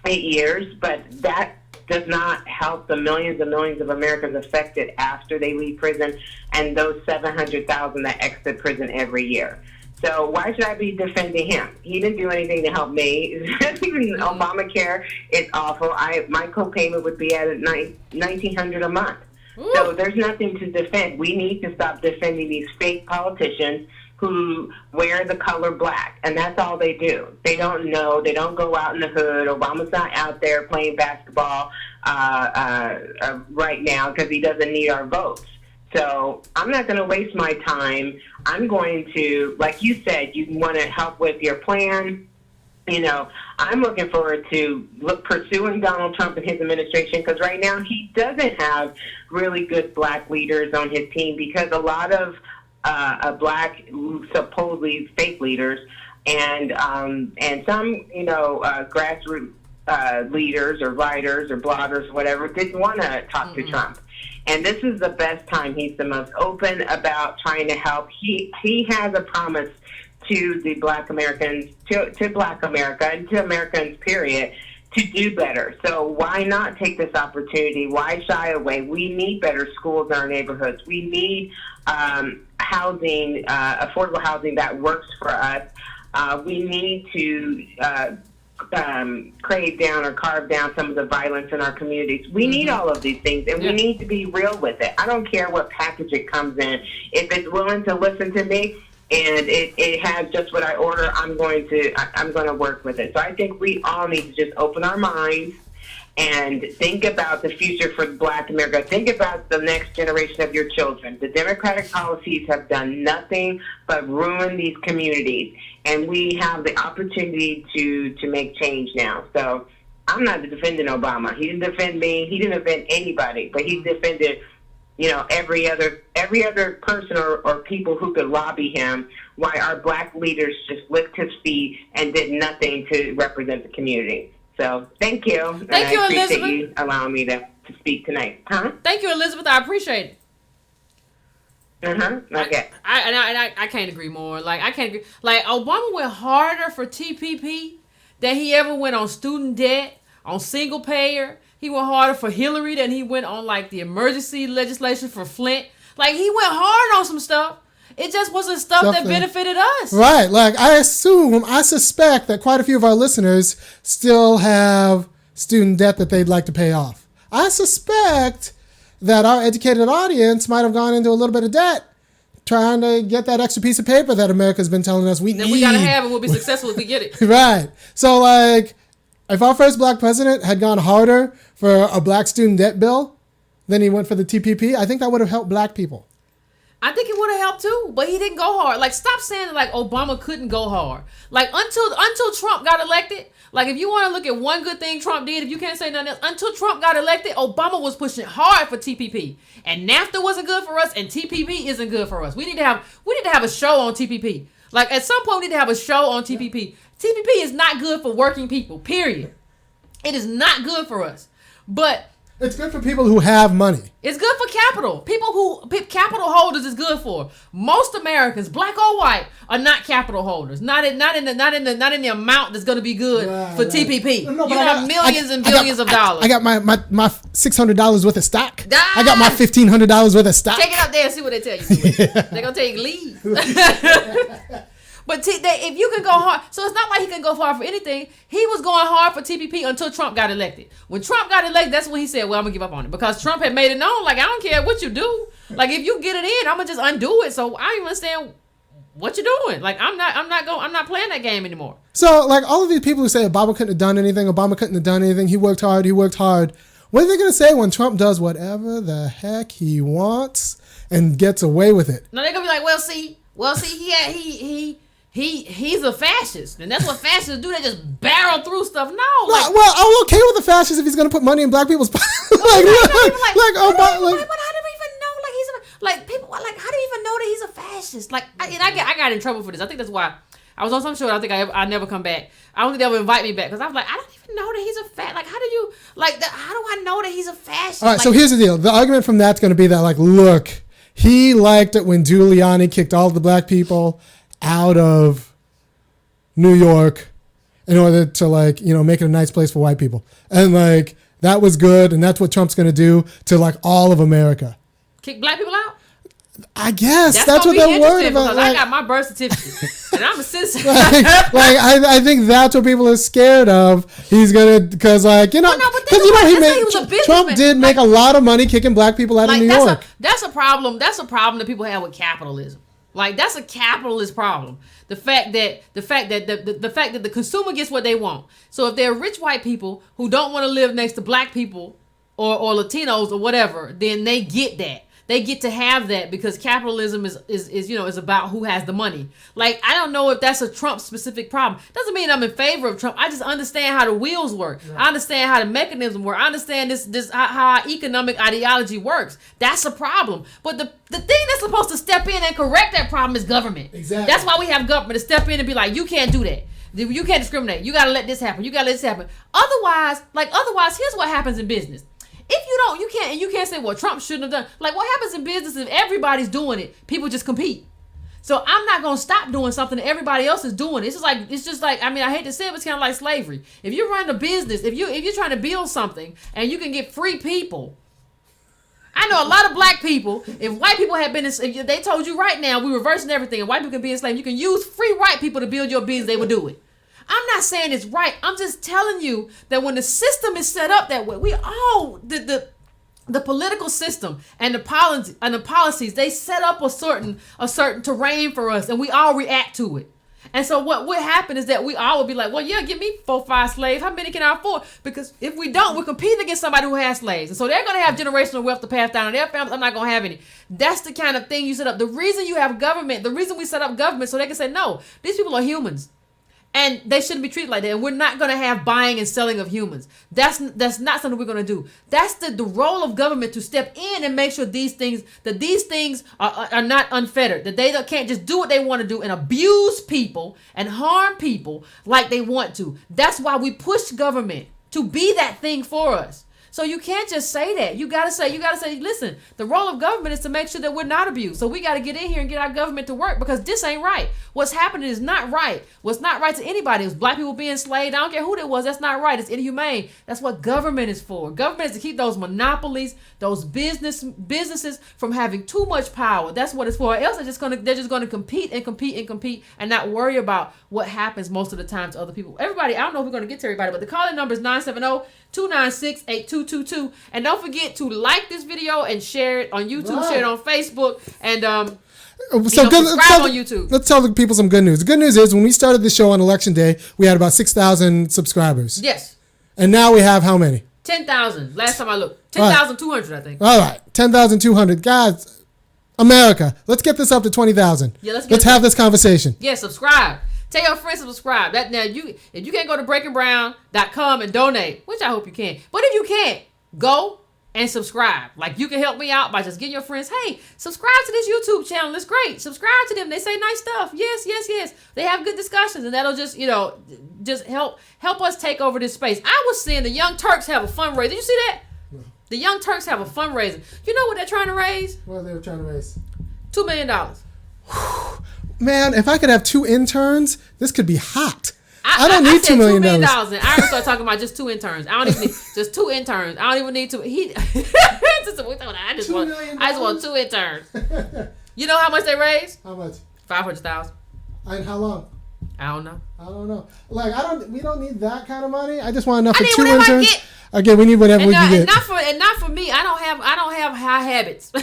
years, but that does not help the millions and millions of Americans affected after they leave prison, and those 700,000 that exit prison every year. So why should I be defending him? He didn't do anything to help me. Even Obamacare is awful. My copayment would be at $1,900 a month. Ooh. So there's nothing to defend. We need to stop defending these fake politicians who wear the color black, and that's all they do. They don't know. They don't go out in the hood. Obama's not out there playing basketball right now because he doesn't need our votes. So I'm not going to waste my time. I'm going to, like you said, you want to help with your plan. I'm looking forward to pursuing Donald Trump and his administration, because right now he doesn't have really good black leaders on his team, because a lot of black, supposedly fake leaders, and some, grassroots leaders or writers or bloggers or whatever didn't want to talk to Trump. And this is the best time. He's the most open about trying to help. He has a promise to the Black Americans, to Black America, and to Americans, period, to do better. So why not take this opportunity? Why shy away? We need better schools in our neighborhoods. We need housing, affordable housing that works for us. We need to crave down or carve down some of the violence in our communities. We need all of these things, and we need to be real with it. I don't care what package it comes in. If it's willing to listen to me and it has just what I order, I'm going to work with it. So I think we all need to just open our minds and think about the future for Black America. Think about the next generation of your children. The Democratic policies have done nothing but ruin these communities, and we have the opportunity to make change now. So I'm not defending Obama. He didn't defend me. He didn't defend anybody, but he defended, every other person or people who could lobby him, why our Black leaders just licked his feet and did nothing to represent the community. So thank you. Thank you, I appreciate Elizabeth. you allowing me to speak tonight. Huh? Thank you, Elizabeth. I appreciate it. Okay. I can't agree more. Like, I can't agree. Like, Obama went harder for TPP than he ever went on student debt, on single payer. He went harder for Hillary than he went on, like, the emergency legislation for Flint. Like, he went hard on some stuff. It just wasn't stuff that benefited us. Right. Like, I suspect that quite a few of our listeners still have student debt that they'd like to pay off. I suspect that our educated audience might have gone into a little bit of debt trying to get that extra piece of paper that America's been telling us we need. That we got to have, and we'll be successful if we get it. Right. So, like, if our first Black president had gone harder for a Black student debt bill than he went for the TPP, I think that would have helped Black people. I think it would have helped too, but he didn't go hard. Like, stop saying that, like, Obama couldn't go hard. Like, until Trump got elected, like, if you want to look at one good thing Trump did, if you can't say nothing else, until Trump got elected, Obama was pushing hard for TPP, and NAFTA wasn't good for us, and TPP isn't good for us. We need to have a show on TPP. Like, at some point, we need to have a show on TPP. TPP is not good for working people. Period. It is not good for us. But it's good for people who have money. It's good for capital. Capital holders is good for. Most Americans, Black or white, are not capital holders. Not in the amount that's going to be good for TPP. No, you have millions and billions of dollars. I got my $600 worth of stock. I got my $1,500 worth of stock. Take it up there and see what they tell you. They're going to tell you leave. But if you can go hard, so it's not like he can go hard for anything. He was going hard for TPP until Trump got elected. When Trump got elected, that's when he said, well, I'm going to give up on it. Because Trump had made it known, like, I don't care what you do. Like, if you get it in, I'm going to just undo it. So I don't even understand what you're doing. Like, I'm not playing that game anymore. So, like, all of these people who say Obama couldn't have done anything, he worked hard. What are they going to say when Trump does whatever the heck he wants and gets away with it? No, they're going to be like, well, see, he's a fascist, and that's what fascists do. They just barrel through stuff. Well, I'm okay with the fascist if he's gonna put money in Black people's pockets. How do you even know? Like, he's like, people like, how do you even know that he's a fascist? Like, I got in trouble for this. I think that's why I was on some show. I think I never come back. I don't think they'll invite me back because I was like, I don't even know that he's a like, how do you how do I know that he's a fascist? All right, so here's the deal. The argument from that's gonna be that, like, look, he liked it when Giuliani kicked all the Black people out of New York in order to, like, make it a nice place for white people. And, like, that was good, and that's what Trump's going to do to, like, all of America. Kick Black people out? I guess that's what they're worried about. Like, I got my birth certificate, and I'm a citizen. I think that's what people are scared of. He's gonna, because, like, Trump did make a lot of money kicking Black people out of New York. That's a problem. That's a problem that people have with capitalism. Like, that's a capitalist problem. The fact that the consumer gets what they want. So if they're rich white people who don't want to live next to Black people or Latinos or whatever, then they get that. They get to have that because capitalism is about who has the money. Like, I don't know if that's a Trump specific problem. Doesn't mean I'm in favor of Trump. I just understand how the wheels work. Yeah. I understand how the mechanism work. I understand how our economic ideology works. That's a problem. But the thing that's supposed to step in and correct that problem is government. Exactly. That's why we have government to step in and be like, you can't do that. You can't discriminate. You got to let this happen. You got to let this happen. Otherwise, here's what happens in business. If you don't, you can't say, well, Trump shouldn't have done. Like, what happens in business if everybody's doing it? People just compete. So I'm not gonna stop doing something that everybody else is doing. It's just like I mean, I hate to say it, but it's kind of like slavery. If you're running a business, if you're trying to build something and you can get free people. I know a lot of Black people. If white people had been, if they told you right now we're reversing everything and white people can be enslaved, you can use free white people to build your business. They would do it. I'm not saying it's right. I'm just telling you that when the system is set up that way, we all the political system and the policies they set up a certain terrain for us, and we all react to it. And so what would happen is that we all would be like, well, yeah, give me 4, 5 slaves. How many can I afford? Because if we don't, we're competing against somebody who has slaves. And so they're going to have generational wealth to pass down to their families. I'm not going to have any. That's the kind of thing you set up. The reason you have government, the reason we set up government so they can say, no, these people are humans. And they shouldn't be treated like that. And we're not going to have buying and selling of humans. That's not something we're going to do. That's the role of government, to step in and make sure these things are not unfettered. That they can't just do what they want to do and abuse people and harm people like they want to. That's why we push government to be that thing for us. So you can't just say that. You gotta say, listen, the role of government is to make sure that we're not abused. So we gotta get in here and get our government to work, because this ain't right. What's happening is not right. What's not right to anybody. It was black people being enslaved. I don't care who it was. That's not right. It's inhumane. That's what government is for. Government is to keep those monopolies, those businesses from having too much power. That's what it's for. Or else they're just gonna compete and not worry about what happens most of the time to other people. Everybody, I don't know if we're gonna get to everybody, but the calling number is 970-296-8222. And don't forget to like this video and share it on YouTube, share it on Facebook, and subscribe on YouTube. Let's tell the people some good news. The good news is, when we started the show on election day, we had about 6,000 subscribers. Yes. And now we have how many? 10,000. Last time I looked. 10,200, I think. All right. 10,200. Guys, America, let's get this up to 20,000. Yeah, let's have this conversation. Yeah, subscribe. Tell your friends to subscribe. If you can't go to breakingbrown.com and donate, which I hope you can, but if you can't, go and subscribe. Like, you can help me out by just getting your friends, hey, subscribe to this YouTube channel. It's great. Subscribe to them. They say nice stuff. Yes. They have good discussions, and that'll just help us take over this space. I was seeing the Young Turks have a fundraiser. Did you see that? No. The Young Turks have a fundraiser. You know what they're trying to raise? What are they trying to raise? $2 million. Man, if I could have 2 interns, this could be hot. I don't need $2 million. I already started talking about just 2 interns. I don't even need just 2 interns. I don't even need to. I just want 2 interns. You know how much they raised? How much? $500,000. And how long? I don't know. Like, we don't need that kind of money. I just want enough for 2 interns. Again, we need whatever we can get. And not for me. I don't have high habits. We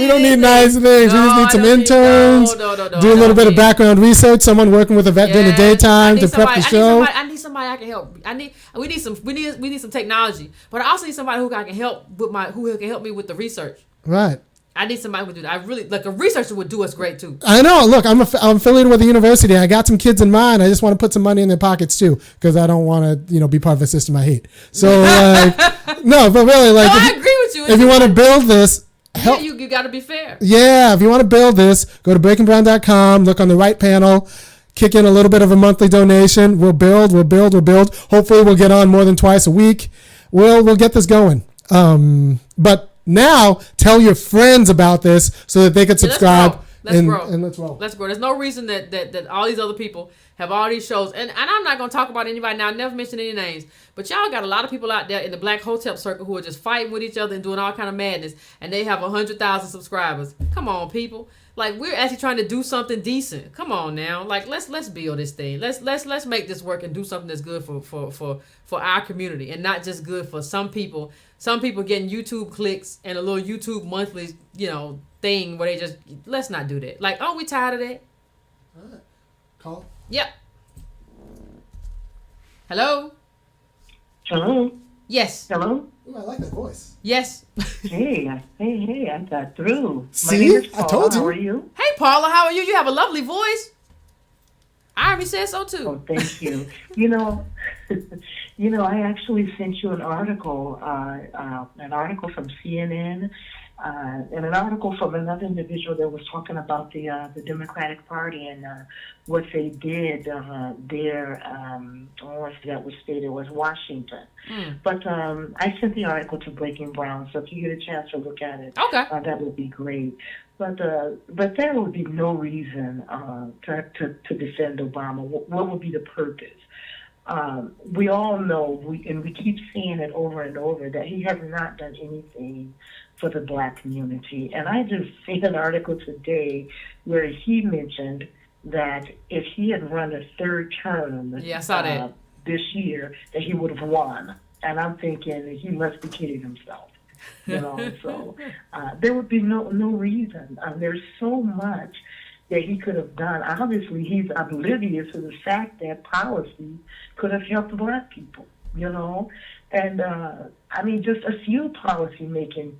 don't need nice things. We just need some interns. Do a little bit of background research. Someone working with Yvette during the daytime to prep the show. I need somebody I can help. We need some technology, but I also need somebody who can help me with the research. Right. I need somebody who would do that. I really, like, a researcher would do us great too. I know. Look, I'm affiliated with the university. I got some kids in mind. I just want to put some money in their pockets too, because I don't want to, be part of a system I hate. So, no, but really, like, I agree with you. If you want to build this, you got to be fair. Yeah, if you want to build this, go to breakingbrown.com. Look on the right panel. Kick in a little bit of a monthly donation. We'll build. Hopefully, we'll get on more than twice a week. We'll get this going. But now, tell your friends about this so that they can subscribe. Let's grow. Let's roll. Let's grow. There's no reason that all these other people have all these shows. And I'm not going to talk about anybody now. I never mention any names. But y'all got a lot of people out there in the Black Hotep circle who are just fighting with each other and doing all kind of madness. And they have 100,000 subscribers. Come on, people. Like, we're actually trying to do something decent. Come on now. Like, let's build this thing. Let's make this work and do something that's good for our community, and not just good for some people. Some people getting YouTube clicks and a little YouTube monthly, thing where they just, let's not do that. Like, aren't we tired of that? All right. Call. Yep. Hello? Hello? Yes. Hello? Ooh, I like that voice. Yes. Hey, I got through. See? My name is Paula. I told you. How are you? Hey, Paula, how are you? You have a lovely voice. I already said so, too. Oh, thank you. I actually sent you an article from CNN, and an article from another individual that was talking about the Democratic Party and what they did there. That was stated was Washington. But I sent the article to Breaking Brown, so if you get a chance to look at it, okay, that would be great. But there would be no reason to defend Obama. What would be the purpose? We all know, and we keep saying it over and over, that he has not done anything for the Black community. And I just seen an article today where he mentioned that if he had run a third term I saw that. This year, that he would have won. And I'm thinking he must be kidding himself. So there would be no reason. There's so much that he could have done. Obviously, he's oblivious to the fact that policy could have helped Black people, And, just a few policy making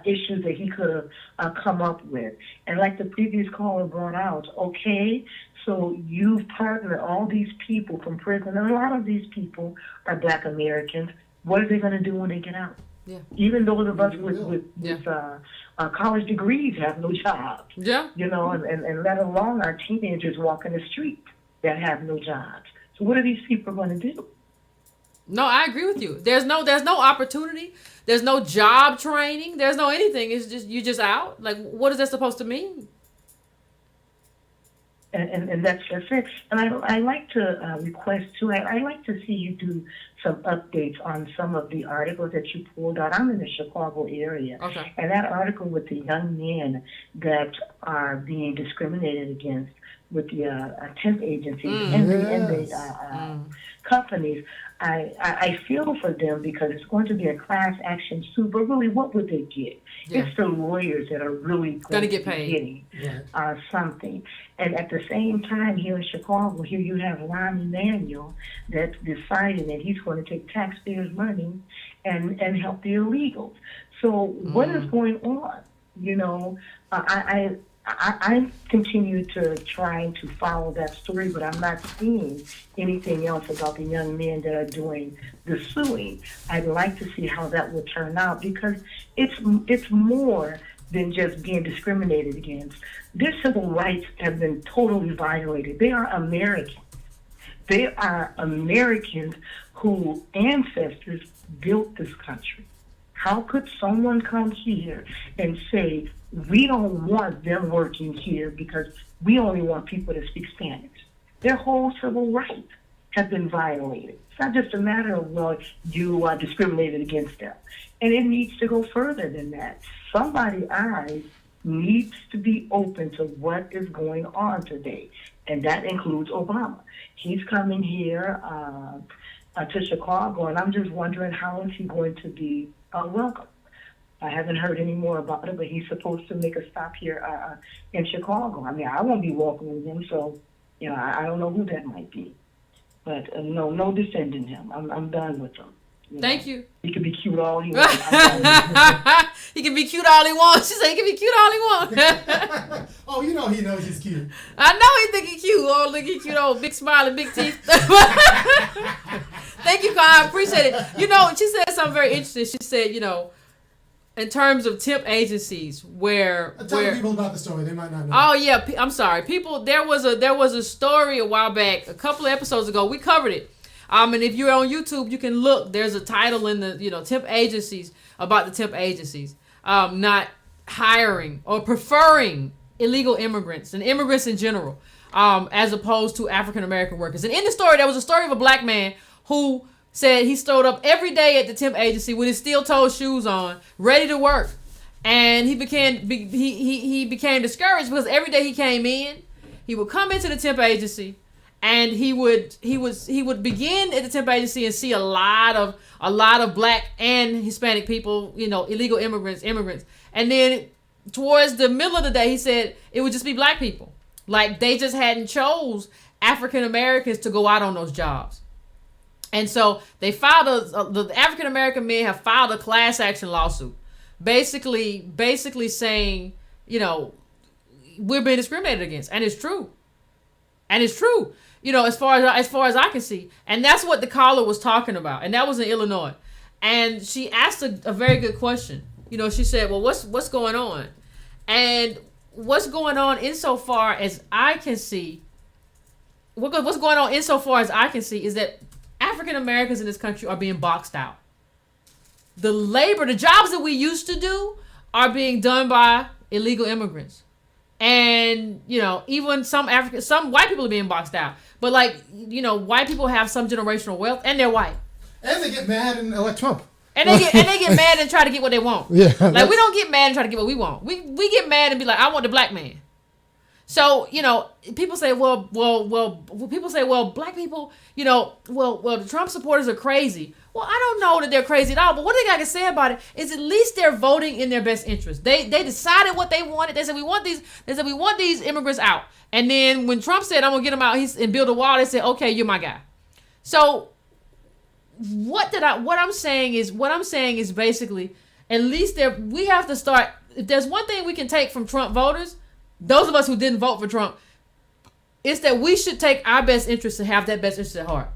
issues that he could have come up with. And like the previous caller brought out, okay, so you've partnered all these people from prison, and a lot of these people are Black Americans. What are they going to do when they get out? Yeah. Even those of us with college degrees have no jobs. Yeah. And let alone our teenagers walking the street that have no jobs. So what are these people going to do? No, I agree with you. There's no opportunity. There's no job training. There's no anything. It's just you're just out. Like, what is that supposed to mean? And that's it. And I like to request too. I like to see you do some updates on some of the articles that you pulled out. I'm in the Chicago area, okay. And that article with the young men that are being discriminated against with the temp agencies and the companies. I feel for them because it's going to be a class action suit, but really, what would they get? Yeah. It's the lawyers that are really going to get paid. Getting something. And at the same time, here in Chicago, here you have Ron Emanuel that's deciding that he's going to take taxpayers' money and help the illegals. So what is going on? I continue to try to follow that story, but I'm not seeing anything else about the young men that are doing the suing. I'd like to see how that will turn out because it's more than just being discriminated against. Their civil rights have been totally violated. They are Americans. They are Americans whose ancestors built this country. How could someone come here and say, we don't want them working here because we only want people that speak Spanish? Their whole civil rights have been violated. It's not just a matter of, you are discriminated against them. And it needs to go further than that. Somebody's eyes needs to be open to what is going on today. And that includes Obama. He's coming here to Chicago, and I'm just wondering how is he going to be welcome. I haven't heard any more about it, but he's supposed to make a stop here in Chicago. I mean, I won't be welcoming him, so I don't know who that might be. But no defending him. I'm done with him. Thank you. He can be cute all he wants. He can be cute all he wants. She said he can be cute all he wants. Oh, he knows he's cute. I know he think he's cute. Oh, look at cute old big smile and big teeth. Thank you, Carl. I appreciate it. She said something very interesting. She said, in terms of temp agencies where tell people about the story, they might not know. Oh yeah, I'm sorry. People, there was a story a while back, a couple of episodes ago. We covered it. And if you're on YouTube, you can look. There's a title in the temp agencies about the temp agencies not hiring or preferring illegal immigrants and immigrants in general, as opposed to African American workers. And in the story, there was a story of a Black man who said he stood up every day at the temp agency with his steel-toed shoes on, ready to work. And he became discouraged because every day he came in, he would come into the temp agency, and he would begin at the temp agency and see a lot of Black and Hispanic people, illegal immigrants, and then towards the middle of the day, he said it would just be Black people, like they just hadn't chose African Americans to go out on those jobs. And so they filed the African American men have filed a class action lawsuit, basically saying, we're being discriminated against, and it's true. As far as I can see, and that's what the caller was talking about, and that was in Illinois, and she asked a very good question. She said, "Well, what's going on?" And what's going on insofar as I can see, what's going on insofar as I can see is that African Americans in this country are being boxed out. The jobs that we used to do are being done by illegal immigrants. And, even some white people are being boxed out. But white people have some generational wealth and they're white. And they get mad and elect Trump. And they get mad and try to get what they want. Yeah. We don't get mad and try to get what we want. We get mad and be like, I want the Black man. So, people say, well, Black people, the Trump supporters are crazy. Well, I don't know that they're crazy at all, but one thing I can say about it is at least they're voting in their best interest. They decided what they wanted. They said we want these immigrants out. And then when Trump said I'm gonna get them out and build a wall, they said, okay, you're my guy. So what I'm saying is basically at least we have to start. If there's one thing we can take from Trump voters, those of us who didn't vote for Trump, it's that we should take our best interest to have that best interest at heart.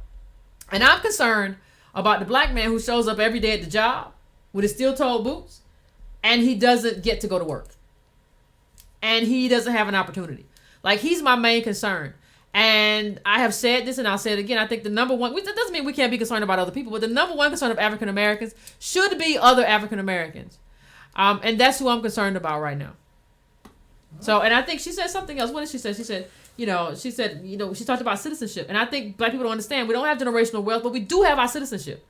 And I'm concerned about the black man who shows up every day at the job with his steel-toed boots and he doesn't get to go to work. And he doesn't have an opportunity. Like, he's my main concern. And I have said this and I'll say it again. I think the number one, that doesn't mean we can't be concerned about other people, but the number one concern of African Americans should be other African Americans. And that's who I'm concerned about right now. So, and I think she said something else. What did she say? She said, she talked about citizenship. And I think black people don't understand. We don't have generational wealth, but we do have our citizenship.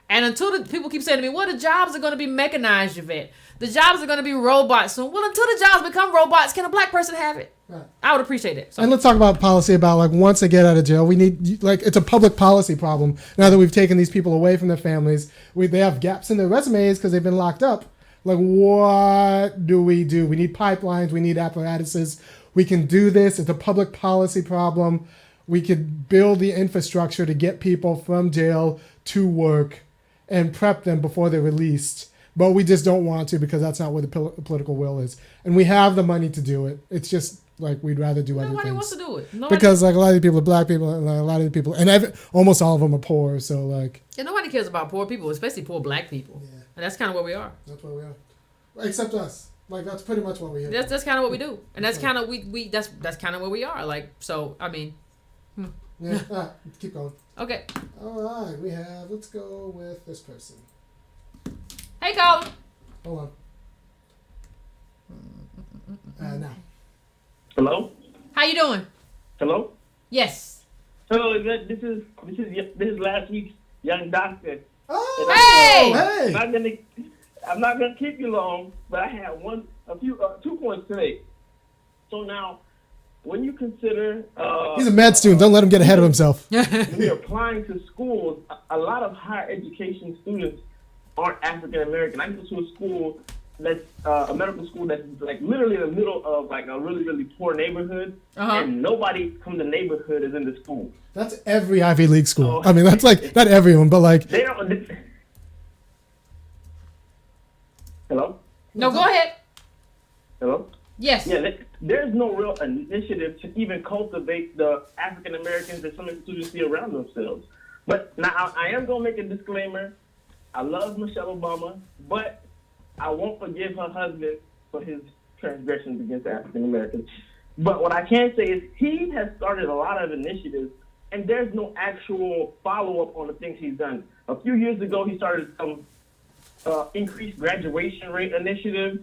And until the people keep saying to me, well, the jobs are going to be mechanized, Yvette. The jobs are going to be robots soon. Well, until the jobs become robots, can a black person have it? Right. I would appreciate it. So. And let's talk about policy about, like, once they get out of jail, we need, like, it's a public policy problem. Now that we've taken these people away from their families, they have gaps in their resumes because they've been locked up. Like, what do? We need pipelines. We need apparatuses. We can do this. It's a public policy problem. We could build the infrastructure to get people from jail to work and prep them before they're released. But we just don't want to because that's not where the political will is. And we have the money to do it. It's just like we'd rather do other things. Nobody wants to do it. Because like a lot of the people are black people and a lot of the people, and almost all of them are poor. So like. Yeah, nobody cares about poor people, especially poor black people. Yeah. And that's kind of where we are. That's where we are. Except us. Like, that's pretty much what we do. That's kind of what we do. And that's kind of, that's kind of where we are. Like, so, I mean. Yeah, keep going. Okay. All right, let's go with this person. Hey, Colin. Hold on. Now. Hello? How you doing? Hello? Yes. Hello, Yvette. This is last week's young doctor. Oh, hey! I'm not gonna keep you long, but I have 2 points to make. So now, when you consider he's a med student, don't let him get ahead of himself. When you're applying to schools, a lot of higher education students aren't African American. I go to a school that's a medical school that's like literally in the middle of like a really, really poor neighborhood, and nobody from the neighborhood is in the school. That's every Ivy League school. I mean, that's like not everyone, but like they don't. Hello? No, go ahead. Hello? Yes. Yeah, there's no real initiative to even cultivate the African Americans that some students see around themselves. But now I am going to make a disclaimer. I love Michelle Obama, but I won't forgive her husband for his transgressions against African Americans. But what I can say is he has started a lot of initiatives, and there's no actual follow-up on the things he's done. A few years ago, he started some increased graduation rate initiative.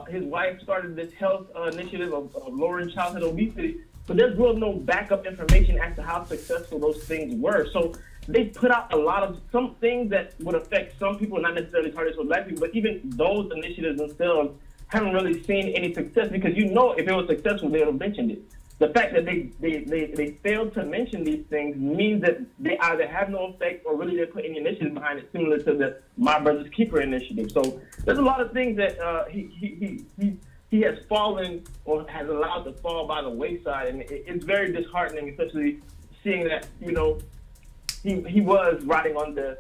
His wife started this health initiative of lowering childhood obesity, but there's really no backup information as to how successful those things were. So they put out a lot of some things that would affect some people, not necessarily targeted for black people, but even those initiatives themselves haven't really seen any success because if it was successful, they would have mentioned it. The fact that they failed to mention these things means that they either have no effect or really didn't put any initiative behind it, similar to the My Brother's Keeper initiative. So there's a lot of things that he has fallen or has allowed to fall by the wayside, and it's very disheartening, especially seeing that he was riding on the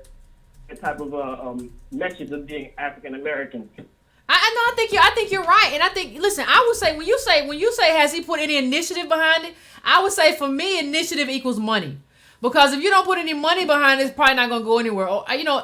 type of message of being African American. I think you're right, and I think listen. I would say when you say has he put any initiative behind it, I would say for me initiative equals money, because if you don't put any money behind it, it's probably not gonna go anywhere.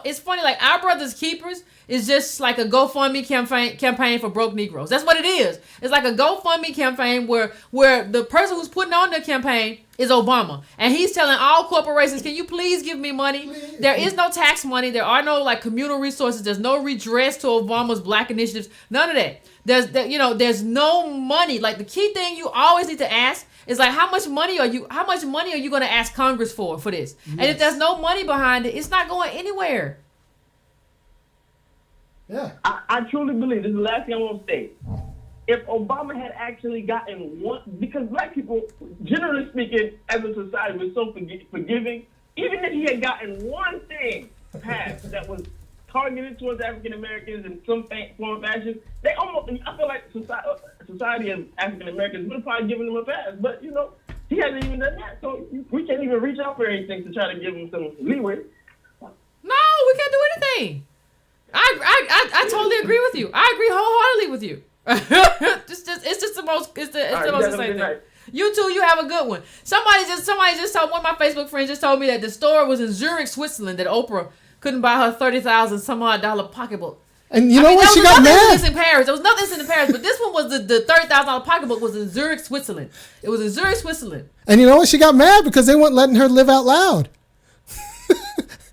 It's funny, like Our Brother's Keepers is just like a GoFundMe campaign for broke Negroes. That's what it is. It's like a GoFundMe campaign where the person who's putting on the campaign is Obama, and he's telling all corporations, can you please give me money? There is no tax money. There are no like communal resources. There's no redress to Obama's black initiatives. None of that. There's no money. Like the key thing you always need to ask is like how much money are you going to ask Congress for this? Yes. And if there's no money behind it, it's not going anywhere. Yeah. I truly believe, this is the last thing I want to say. If Obama had actually gotten one, because black people, generally speaking, as a society, we're so forgiving, even if he had gotten one thing passed that was targeted towards African Americans in some form or fashion, they almost, I feel like society of African Americans would have probably given them a pass. But, you know, he hasn't even done that. So we can't even reach out for anything to try to give him some leeway. No, we can't do anything. I totally agree with you. I agree wholeheartedly with you. It's just the most the same thing. You too, you have a good one. Somebody just told, one of my Facebook friends just told me that the store was in Zurich, Switzerland, that Oprah couldn't buy her $30,000 some odd dollar pocketbook. And you know what? She got mad. In Paris. There was nothing in Paris, but this one was the $30,000 pocketbook was in Zurich, Switzerland. It was in Zurich, Switzerland. And you know what? She got mad because they weren't letting her live out loud.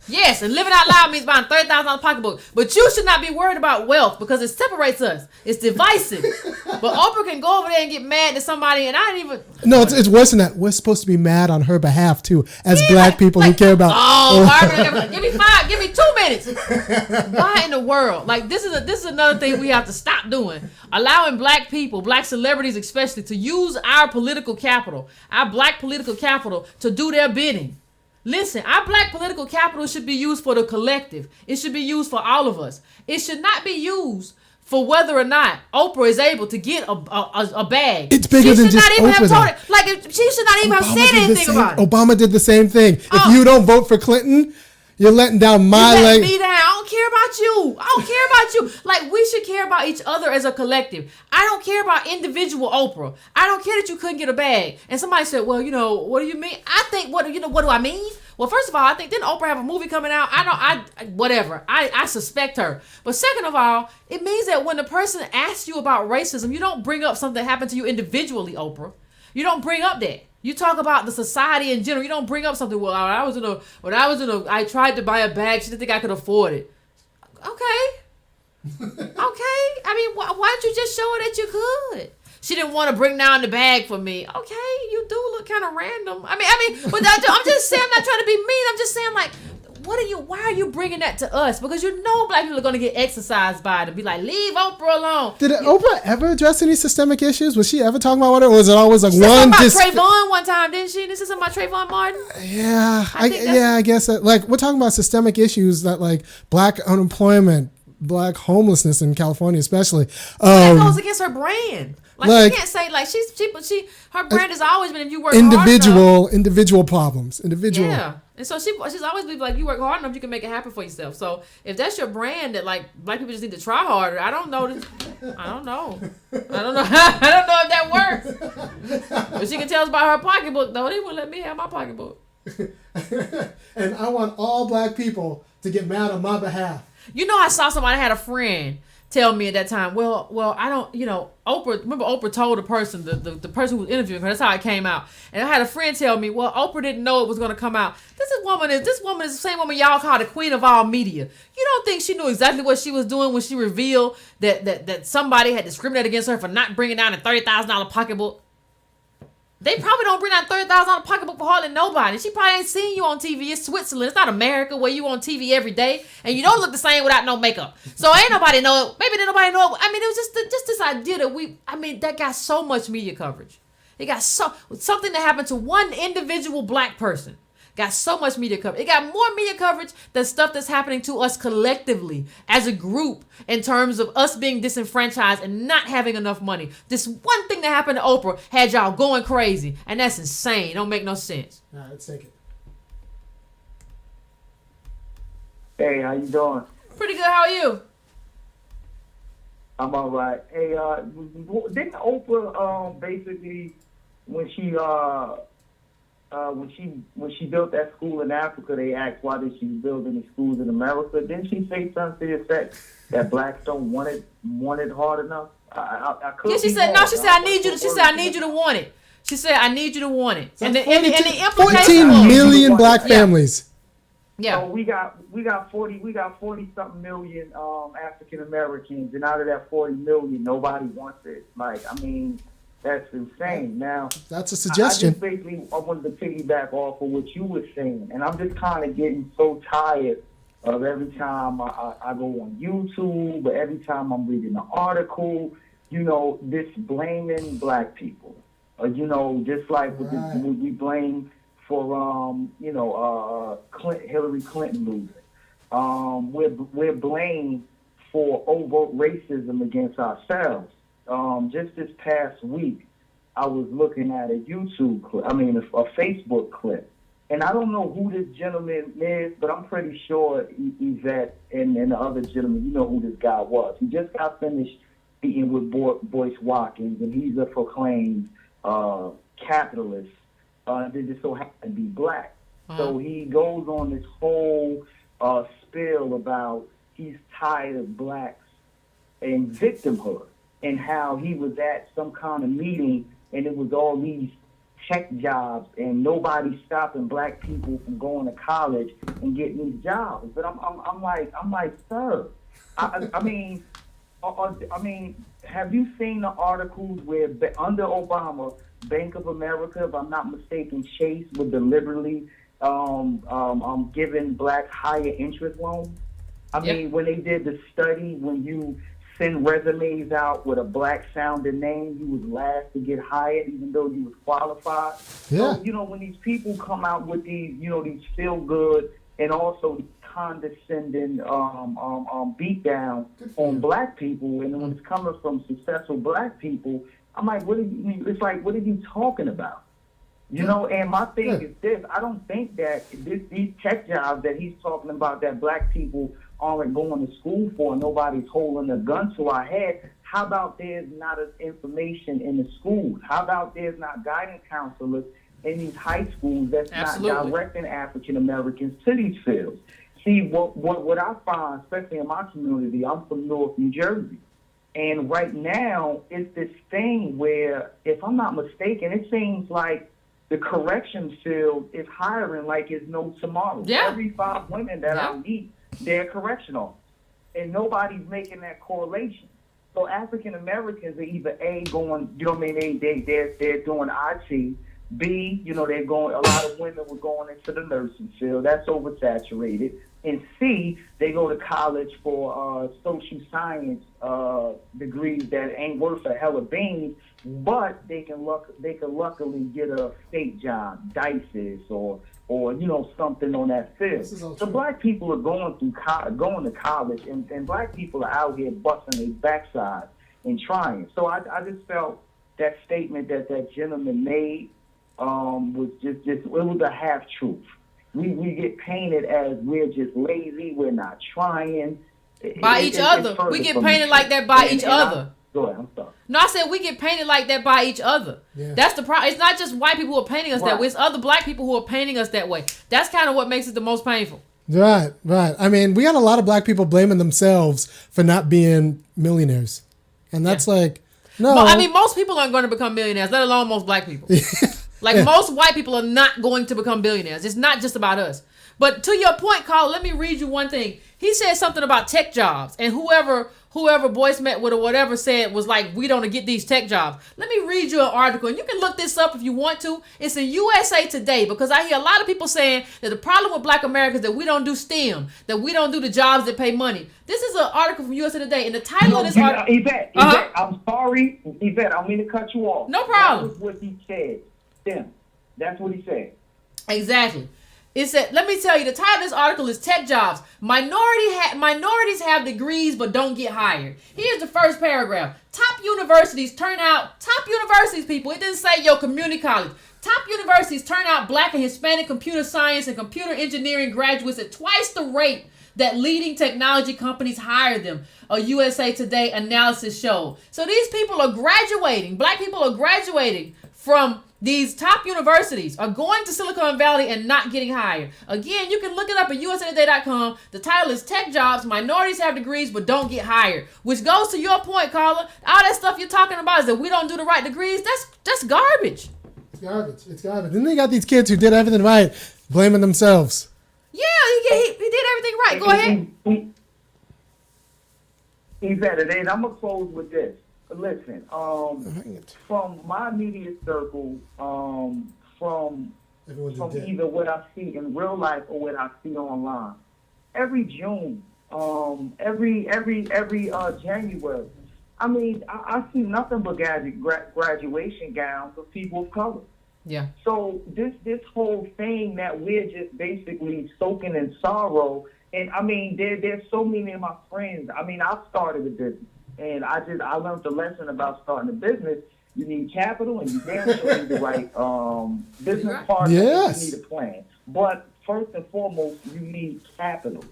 Yes, and living out loud means buying $30,000 pocketbook. But you should not be worried about wealth because it separates us. It's divisive. But Oprah can go over there and get mad at somebody, and I didn't even. No, it's worse than that. We're supposed to be mad on her behalf too, as black people who care about. Give me 5, give me 2 minutes. Why in the world? Like this is another thing we have to stop doing. Allowing black people, black celebrities especially, to use our political capital, our black political capital, to do their bidding. Listen, our black political capital should be used for the collective. It should be used for all of us. It should not be used for whether or not Oprah is able to get a bag. It's bigger than just Oprah. She should not even have said anything about it. Obama did the same thing. If you don't vote for Clinton, you're letting down my leg. Me down. I don't care about you. I don't care about you. Like, we should care about each other as a collective. I don't care about individual Oprah. I don't care that you couldn't get a bag. And somebody said, well, you know, what do you mean? I think, what do I mean? Well, first of all, I think, didn't Oprah have a movie coming out? Whatever. I suspect her. But second of all, it means that when the person asks you about racism, you don't bring up something that happened to you individually, Oprah. You don't bring up that. You talk about the society in general. You don't bring up something. Well, I tried to buy a bag. She didn't think I could afford it. Okay. Okay. I mean, why didn't you just show her that you could? She didn't want to bring down the bag for me. Okay, you do look kind of random. I mean, but I'm just saying, I'm not trying to be mean. I'm just saying, like, why are you bringing that to us? Because you know black people are going to get exercised by it and be like, leave Oprah alone. Did Oprah ever address any systemic issues? Was she ever talking about it, or was it always like one? About Trayvon one time, didn't she? This is something about Trayvon Martin. Yeah, I guess that, like, we're talking about systemic issues that, like, black unemployment, black homelessness in California, especially. That goes against her brand. Like, she can't say, like, her brand has always been, if you work hard enough. Individual problems. Yeah. And so she's always been like, you work hard enough, you can make it happen for yourself. So if that's your brand, that, like, black people just need to try harder, I don't know. I don't know if that works. But she can tell us about her pocketbook, though. They wouldn't let me have my pocketbook. And I want all black people to get mad on my behalf. You know, I saw somebody, I had a friend tell me at that time, well, I don't, you know, Oprah told the person, the person who was interviewing her, that's how it came out. And I had a friend tell me, well, Oprah didn't know it was going to come out. This woman is the same woman y'all call the queen of all media. You don't think she knew exactly what she was doing when she revealed that somebody had discriminated against her for not bringing down a $30,000 pocketbook? They probably don't bring down $30,000 pocketbook for hardly nobody. She probably ain't seen you on TV. It's Switzerland. It's not America where you on TV every day and you don't look the same without no makeup. So ain't nobody know it. Maybe didn't nobody know it. I mean, it was just this idea that that got so much media coverage. It got something that happened to one individual black person. Got so much media coverage. It got more media coverage than stuff that's happening to us collectively as a group in terms of us being disenfranchised and not having enough money. This one thing that happened to Oprah had y'all going crazy, and that's insane. Don't make no sense. All right, let's take it. Hey, how you doing? Pretty good. How are you? I'm all right. Hey, didn't Oprah basically when she built that school in Africa, they asked why did she build any schools in America? Didn't she say something to the effect that blacks don't want it hard enough? She said I need you. She said I need you to want it. She said I need you to want it. And the implication 14 million black families. Yeah. So we got 40 something million African Americans, and out of that 40 million, nobody wants it. Like, I mean, that's insane. Now, that's a suggestion. I wanted to piggyback off of what you were saying, and I'm just kind of getting so tired of every time I go on YouTube, or every time I'm reading an article, this blaming black people. Just like with we blame for Hillary Clinton losing. we're blamed for overt racism against ourselves. Just this past week, I was looking at a YouTube clip, a Facebook clip. And I don't know who this gentleman is, but I'm pretty sure Yvette and the other gentleman, you know who this guy was. He just got finished speaking with Boyce Watkins, and he's a proclaimed capitalist. They just so happen to be black. So he goes on this whole spiel about he's tired of blacks and victimhood, and how he was at some kind of meeting and it was all these tech jobs and nobody stopping black people from going to college and getting these jobs. But I'm like, sir, I mean, have you seen the articles where under Obama, Bank of America, if I'm not mistaken, Chase would deliberately giving black higher interest loans? I mean, when they did the study, when you send resumes out with a black sounding name, you was last to get hired even though you was qualified. Yeah. So, when these people come out with these, these feel good and also condescending beatdown on black people, and when it's coming from successful black people, I'm like, what are you talking about? And my thing is this: I don't think that these tech jobs that he's talking about that black people aren't going to school for, nobody's holding a gun to our head. How about there's not information in the schools? How about there's not guidance counselors in these high schools that's not directing African Americans to these fields? See, what I find, especially in my community, I'm from North New Jersey, and right now it's this thing where, if I'm not mistaken, it seems like the corrections field is hiring like it's no tomorrow. Yeah. Every 5 women that I meet, they're correctional, and nobody's making that correlation. So African Americans are either A, going, they're doing IT, B, they're going, a lot of women were going into the nursing field, that's oversaturated, and C, they go to college for social science degrees that ain't worth a hell of beans, but they can luckily get a state job, dices, or something on that field. So black people are going to college, and black people are out here busting their backside and trying. So I just felt that statement that gentleman made was just it was a half truth. We get painted as we're just lazy, we're not trying. By each other. We get painted like that by each other. Go ahead, I'm sorry. No, I said we get painted like that by each other. Yeah. That's the problem. It's not just white people who are painting us that way. It's other black people who are painting us that way. That's kind of what makes it the most painful. Right. I mean, we got a lot of black people blaming themselves for not being millionaires. And that's like, no. Well, I mean, most people aren't going to become millionaires, let alone most black people. Most white people are not going to become billionaires. It's not just about us. But to your point, Carl, let me read you one thing. He said something about tech jobs, and whoever Boyce met with or whatever said was like, we don't get these tech jobs. Let me read you an article, and you can look this up if you want to. It's in USA Today, because I hear a lot of people saying that the problem with black America is that we don't do STEM, that we don't do the jobs that pay money. This is an article from USA Today, and the title of this article... Yvette, I'm sorry. Yvette, I don't mean to cut you off. No problem. That was what he said. STEM. That's what he said. Exactly. It said, let me tell you, the title of this article is Tech Jobs. Minorities have degrees but don't get hired. Here's the first paragraph. Top universities, people. It didn't say your community college. Top universities turn out black and Hispanic computer science and computer engineering graduates at twice the rate that leading technology companies hire them, a USA Today analysis showed. So these people are graduating. Black people are graduating from these top universities, are going to Silicon Valley and not getting hired. Again, you can look it up at usatoday.com. The title is Tech Jobs. Minorities have degrees but don't get hired. Which goes to your point, Carla. All that stuff you're talking about is that we don't do the right degrees. That's garbage. It's garbage. Then they got these kids who did everything right, blaming themselves. Yeah, he did everything right. Go ahead. Yvette, I'm going to close with this. Listen, from my immediate circle, from either what I see in real life or what I see online, every June, every January, I mean, I see nothing but graduation gowns of people of color. Yeah. So this whole thing that we're just basically soaking in sorrow And I mean, there's so many of my friends. I mean, I started a business, and I learned the lesson about starting a business. You need capital, and you damn sure need the right business partner. Yes. You need a plan. But first and foremost, you need capital,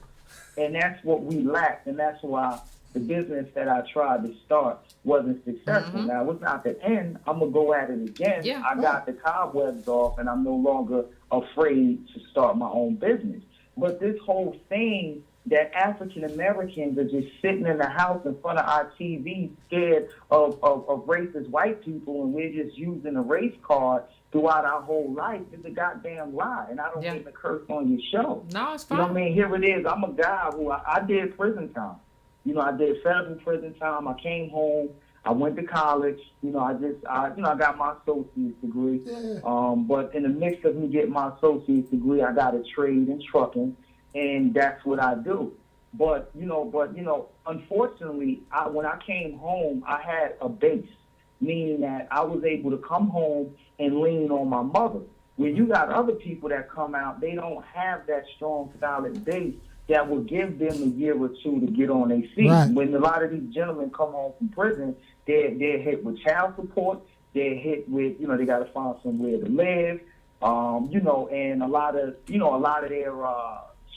and that's what we lacked, and that's why the business that I tried to start wasn't successful. Now, it's not the end. I'm gonna go at it again. Yeah. I got the cobwebs off, and I'm no longer afraid to start my own business. But this whole thing that African Americans are just sitting in the house in front of our TV scared of racist white people, and we're just using a race card throughout our whole life is a goddamn lie. And I don't mean to curse on your show. No, it's fine. You know what I mean? Here it is. I'm a guy who I did prison time. You know, I did federal prison time. I came home. I went to college. You know, I got my associate's degree. But in the midst of me getting my associate's degree, I got a trade in trucking, and that's what I do. But unfortunately, when I came home, I had a base, meaning that I was able to come home and lean on my mother. When you got other people that come out, they don't have that strong, solid base that will give them a year or two to get on their feet. Right. When a lot of these gentlemen come home from prison, they're hit with child support. They're hit with, they got to find somewhere to live. And a lot of their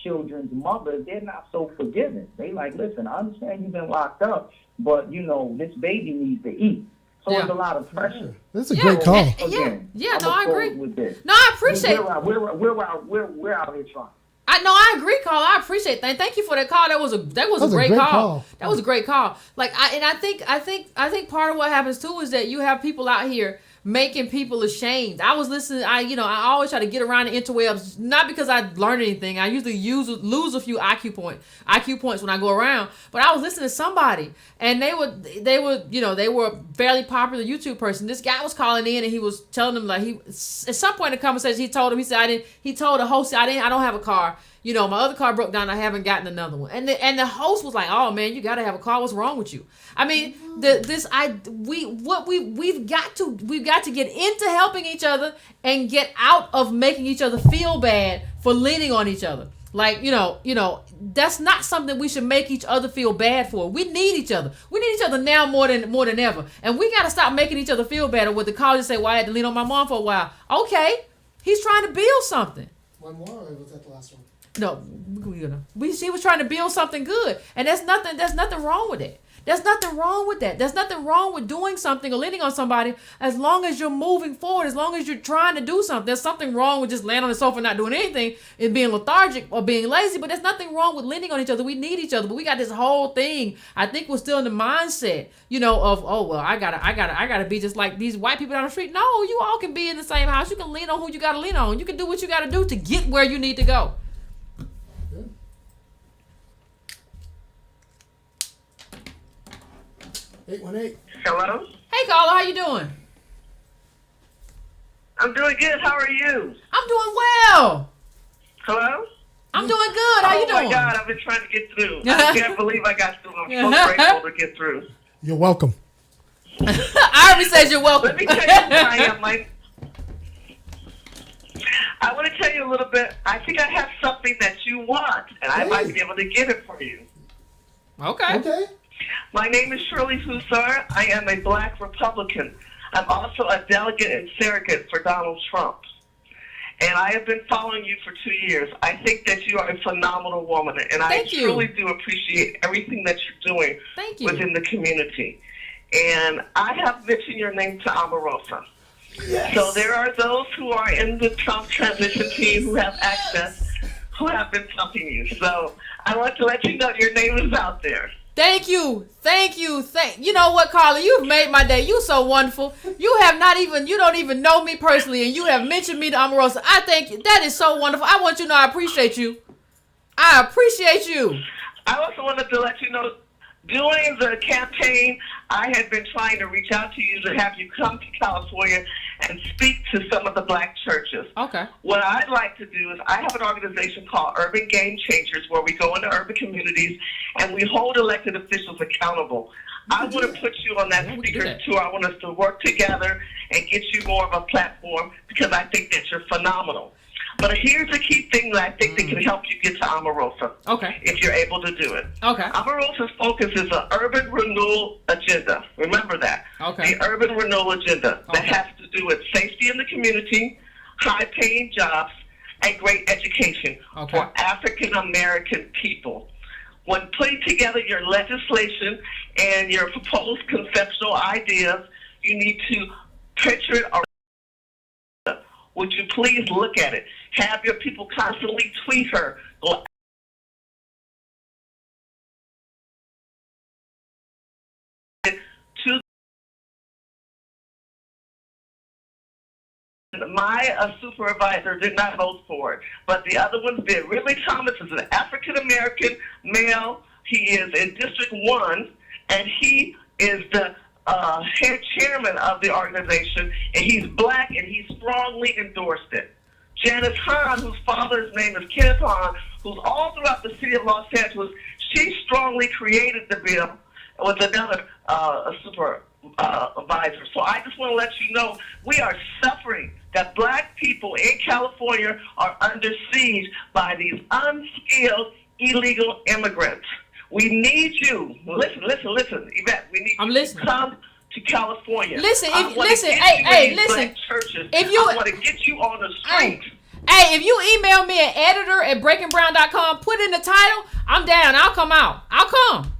children's mothers, they're not so forgiving. They like, listen, I understand you've been locked up, but this baby needs to eat. So there's a lot of pressure. That's a great call. I agree. With this. No, I appreciate it. We're out here trying. I agree, Carl. I appreciate that. Thank you for that call. That was a great call. That was a great call. I think part of what happens too is that you have people out here making people ashamed. I was listening. I always try to get around the interwebs, not because I learned anything. I usually lose a few IQ points when I go around. But I was listening to somebody, and they were a fairly popular YouTube person. This guy was calling in, and he was telling them, like, at some point in the conversation, he told the host, I don't have a car. My other car broke down. I haven't gotten another one. And the host was like, "Oh man, you gotta have a car. What's wrong with you?" I mean, we've got to get into helping each other and get out of making each other feel bad for leaning on each other. Like, that's not something we should make each other feel bad for. We need each other. We need each other now more than ever. And we got to stop making each other feel bad. Or with the college say, "Well, I had to lean on my mom for a while." Okay, he's trying to build something. One more, or was that the last one? No, he was trying to build something good, and there's nothing wrong with it. There's nothing wrong with that. There's nothing wrong with doing something or leaning on somebody as long as you're moving forward, as long as you're trying to do something. There's something wrong with just laying on the sofa and not doing anything and being lethargic or being lazy, but there's nothing wrong with leaning on each other. We need each other, but we got this whole thing. I think we're still in the mindset, of, oh, well, I gotta be just like these white people down the street. No, you all can be in the same house. You can lean on who you gotta lean on. You can do what you gotta do to get where you need to go. 818. Hello? Hey, Carla, how you doing? I'm doing good. How are you? I'm doing well. Hello? I'm doing good. How you doing? Oh, my God. I've been trying to get through. I can't believe I got through. I'm so grateful to get through. You're welcome. I already said you're welcome. Let me tell you who I am, Mike. I want to tell you a little bit. I think I have something that you want, and I might be able to get it for you. Okay. My name is Shirley Hussar. I am a black Republican. I'm also a delegate and surrogate for Donald Trump. And I have been following you for 2 years. I think that you are a phenomenal woman, and I truly do appreciate everything that you're doing within the community. And I have mentioned your name to Omarosa. Yes. So there are those who are in the Trump transition team who have access, who have been helping you. So I want to let you know your name is out there. Thank you. You know what, Carla? You've made my day. You're so wonderful. You don't even know me personally, and you have mentioned me to Omarosa. I thank you. That is so wonderful. I want you to know I appreciate you. I appreciate you. I also wanted to let you know, during the campaign, I had been trying to reach out to you to have you come to California and speak to some of the black churches. Okay. What I'd like to do is I have an organization called Urban Game Changers where we go into urban communities and we hold elected officials accountable. I want to put you on that speaker tour. I want us to work together and get you more of a platform because I think that you're phenomenal. But here's the key thing that I think that can help you get to Omarosa. Okay. If you're able to do it. Okay. Omarosa's focus is an urban renewal agenda. Remember that. Okay. The urban renewal agenda that Okay. has to do with safety in the community, high-paying jobs, and great education for African American people. When putting together your legislation and your proposed conceptual ideas, you need to picture it. Would you please look at it? Have your people constantly tweet her. To my supervisor did not vote for it, but the other ones did. Ridley Thomas is an African-American male. He is in District 1, and he is the head chairman of the organization, and he's black, and he strongly endorsed it. Janice Hahn, whose father's name is Kenneth Hahn, who's all throughout the city of Los Angeles, she strongly created the bill with another supervisor. So I just want to let you know we are suffering, that black people in California are under siege by these unskilled illegal immigrants. We need you. Listen, Yvette. We need you to come to California. Listen, listen. Churches. If you, I want to get you on the street. Hey, if you email me at editor@breakingbrown.com, put in the title, I'm down. I'll come out. I'll come.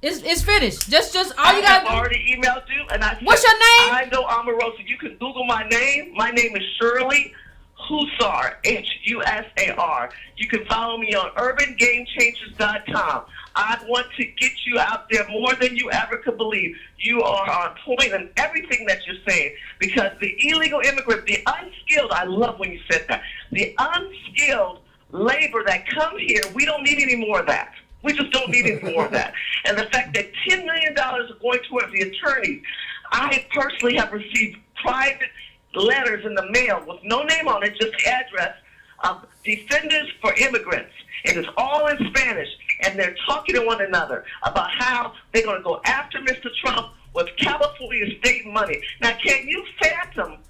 It's finished. Just all you gotta do. I already emailed you, and I said, what's your name? I know Omarosa. You can Google my name. My name is Shirley Husar, Husar. You can follow me on urbangamechangers.com. I want to get you out there more than you ever could believe. You are on point in everything that you're saying, because the illegal immigrant, the unskilled, I love when you said that, the unskilled labor that come here, we don't need any more of that. We just don't need any more of that. And the fact that $10 million are going towards the attorneys, I personally have received private letters in the mail with no name on it, just the address of Defenders for Immigrants. It is all in Spanish, and they're talking to one another about how they're going to go after Mr. Trump with California state money. Now, can you fathom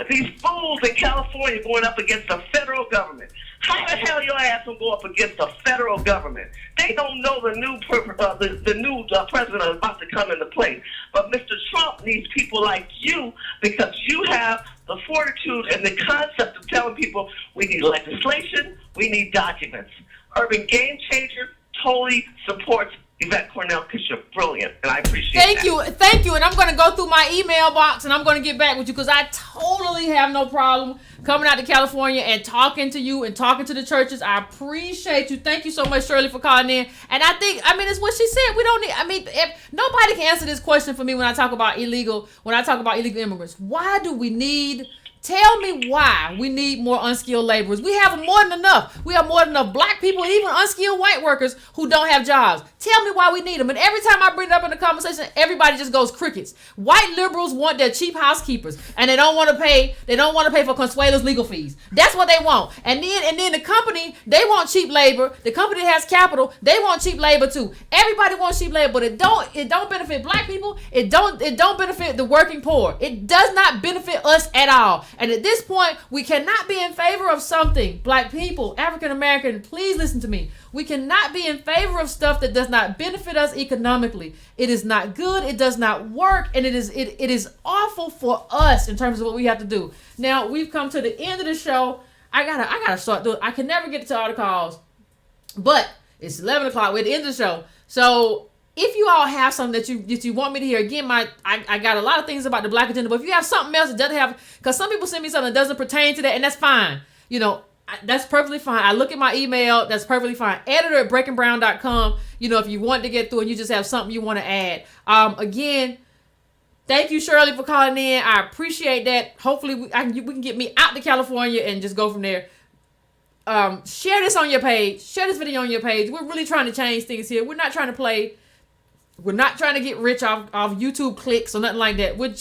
these fools in California going up against the federal government? How the hell your ass will go up against the federal government? They don't know the new president is about to come into place. But Mr. Trump needs people like you, because you have the fortitude and the concept of telling people we need legislation, we need documents. Urban Game Changer totally supports Yvette Carnell, because you're brilliant, and I appreciate that. Thank you, and I'm going to go through my email box, and I'm going to get back with you, because I totally have no problem coming out to California and talking to you and talking to the churches. I appreciate you. Thank you so much, Shirley, for calling in. And I think, it's what she said. We don't need, if nobody can answer this question for me when I talk about illegal immigrants. Why do we need... Tell me why we need more unskilled laborers. We have more than enough. We have more than enough black people and even unskilled white workers who don't have jobs. Tell me why we need them. And every time I bring it up in the conversation, everybody just goes crickets. White liberals want their cheap housekeepers, and they don't want to pay for Consuelo's legal fees. That's what they want. And then the company, they want cheap labor. The company that has capital, they want cheap labor too. Everybody wants cheap labor, but it don't benefit black people. It don't benefit the working poor. It does not benefit us at all. And at this point, we cannot be in favor of something. Black people, African American, please listen to me. We cannot be in favor of stuff that does not benefit us economically. It is not good. It does not work, and it is awful for us in terms of what we have to do. Now we've come to the end of the show. I gotta start doing. I can never get to all the calls, but it's 11 o'clock. We're at the end of the show, so. If you all have something that you want me to hear, again, I got a lot of things about the Black agenda, but if you have something else that doesn't have, because some people send me something that doesn't pertain to that, and that's fine. That's perfectly fine. I look at my email, that's perfectly fine. Editor@breakingbrown.com. If you want to get through and you just have something you want to add. Again, thank you, Shirley, for calling in. I appreciate that. Hopefully we can get me out to California and just go from there. Share this on your page. Share this video on your page. We're really trying to change things here. We're not trying to play. We're not trying to get rich off YouTube clicks or nothing like that. We're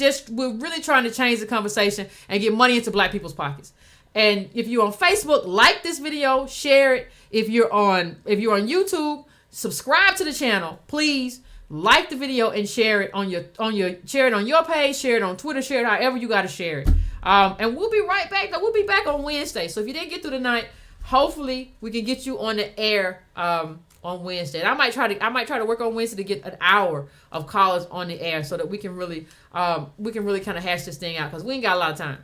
really trying to change the conversation and get money into black people's pockets. And if you're on Facebook, like this video, share it. If you're on YouTube, subscribe to the channel. Please like the video and share it on your page, share it on Twitter, share it however you got to share it. And we'll be right back. We'll be back on Wednesday. So if you didn't get through tonight, hopefully we can get you on the air on Wednesday. And I might try to work on Wednesday to get an hour of callers on the air so that we can really kind of hash this thing out, because we ain't got a lot of time.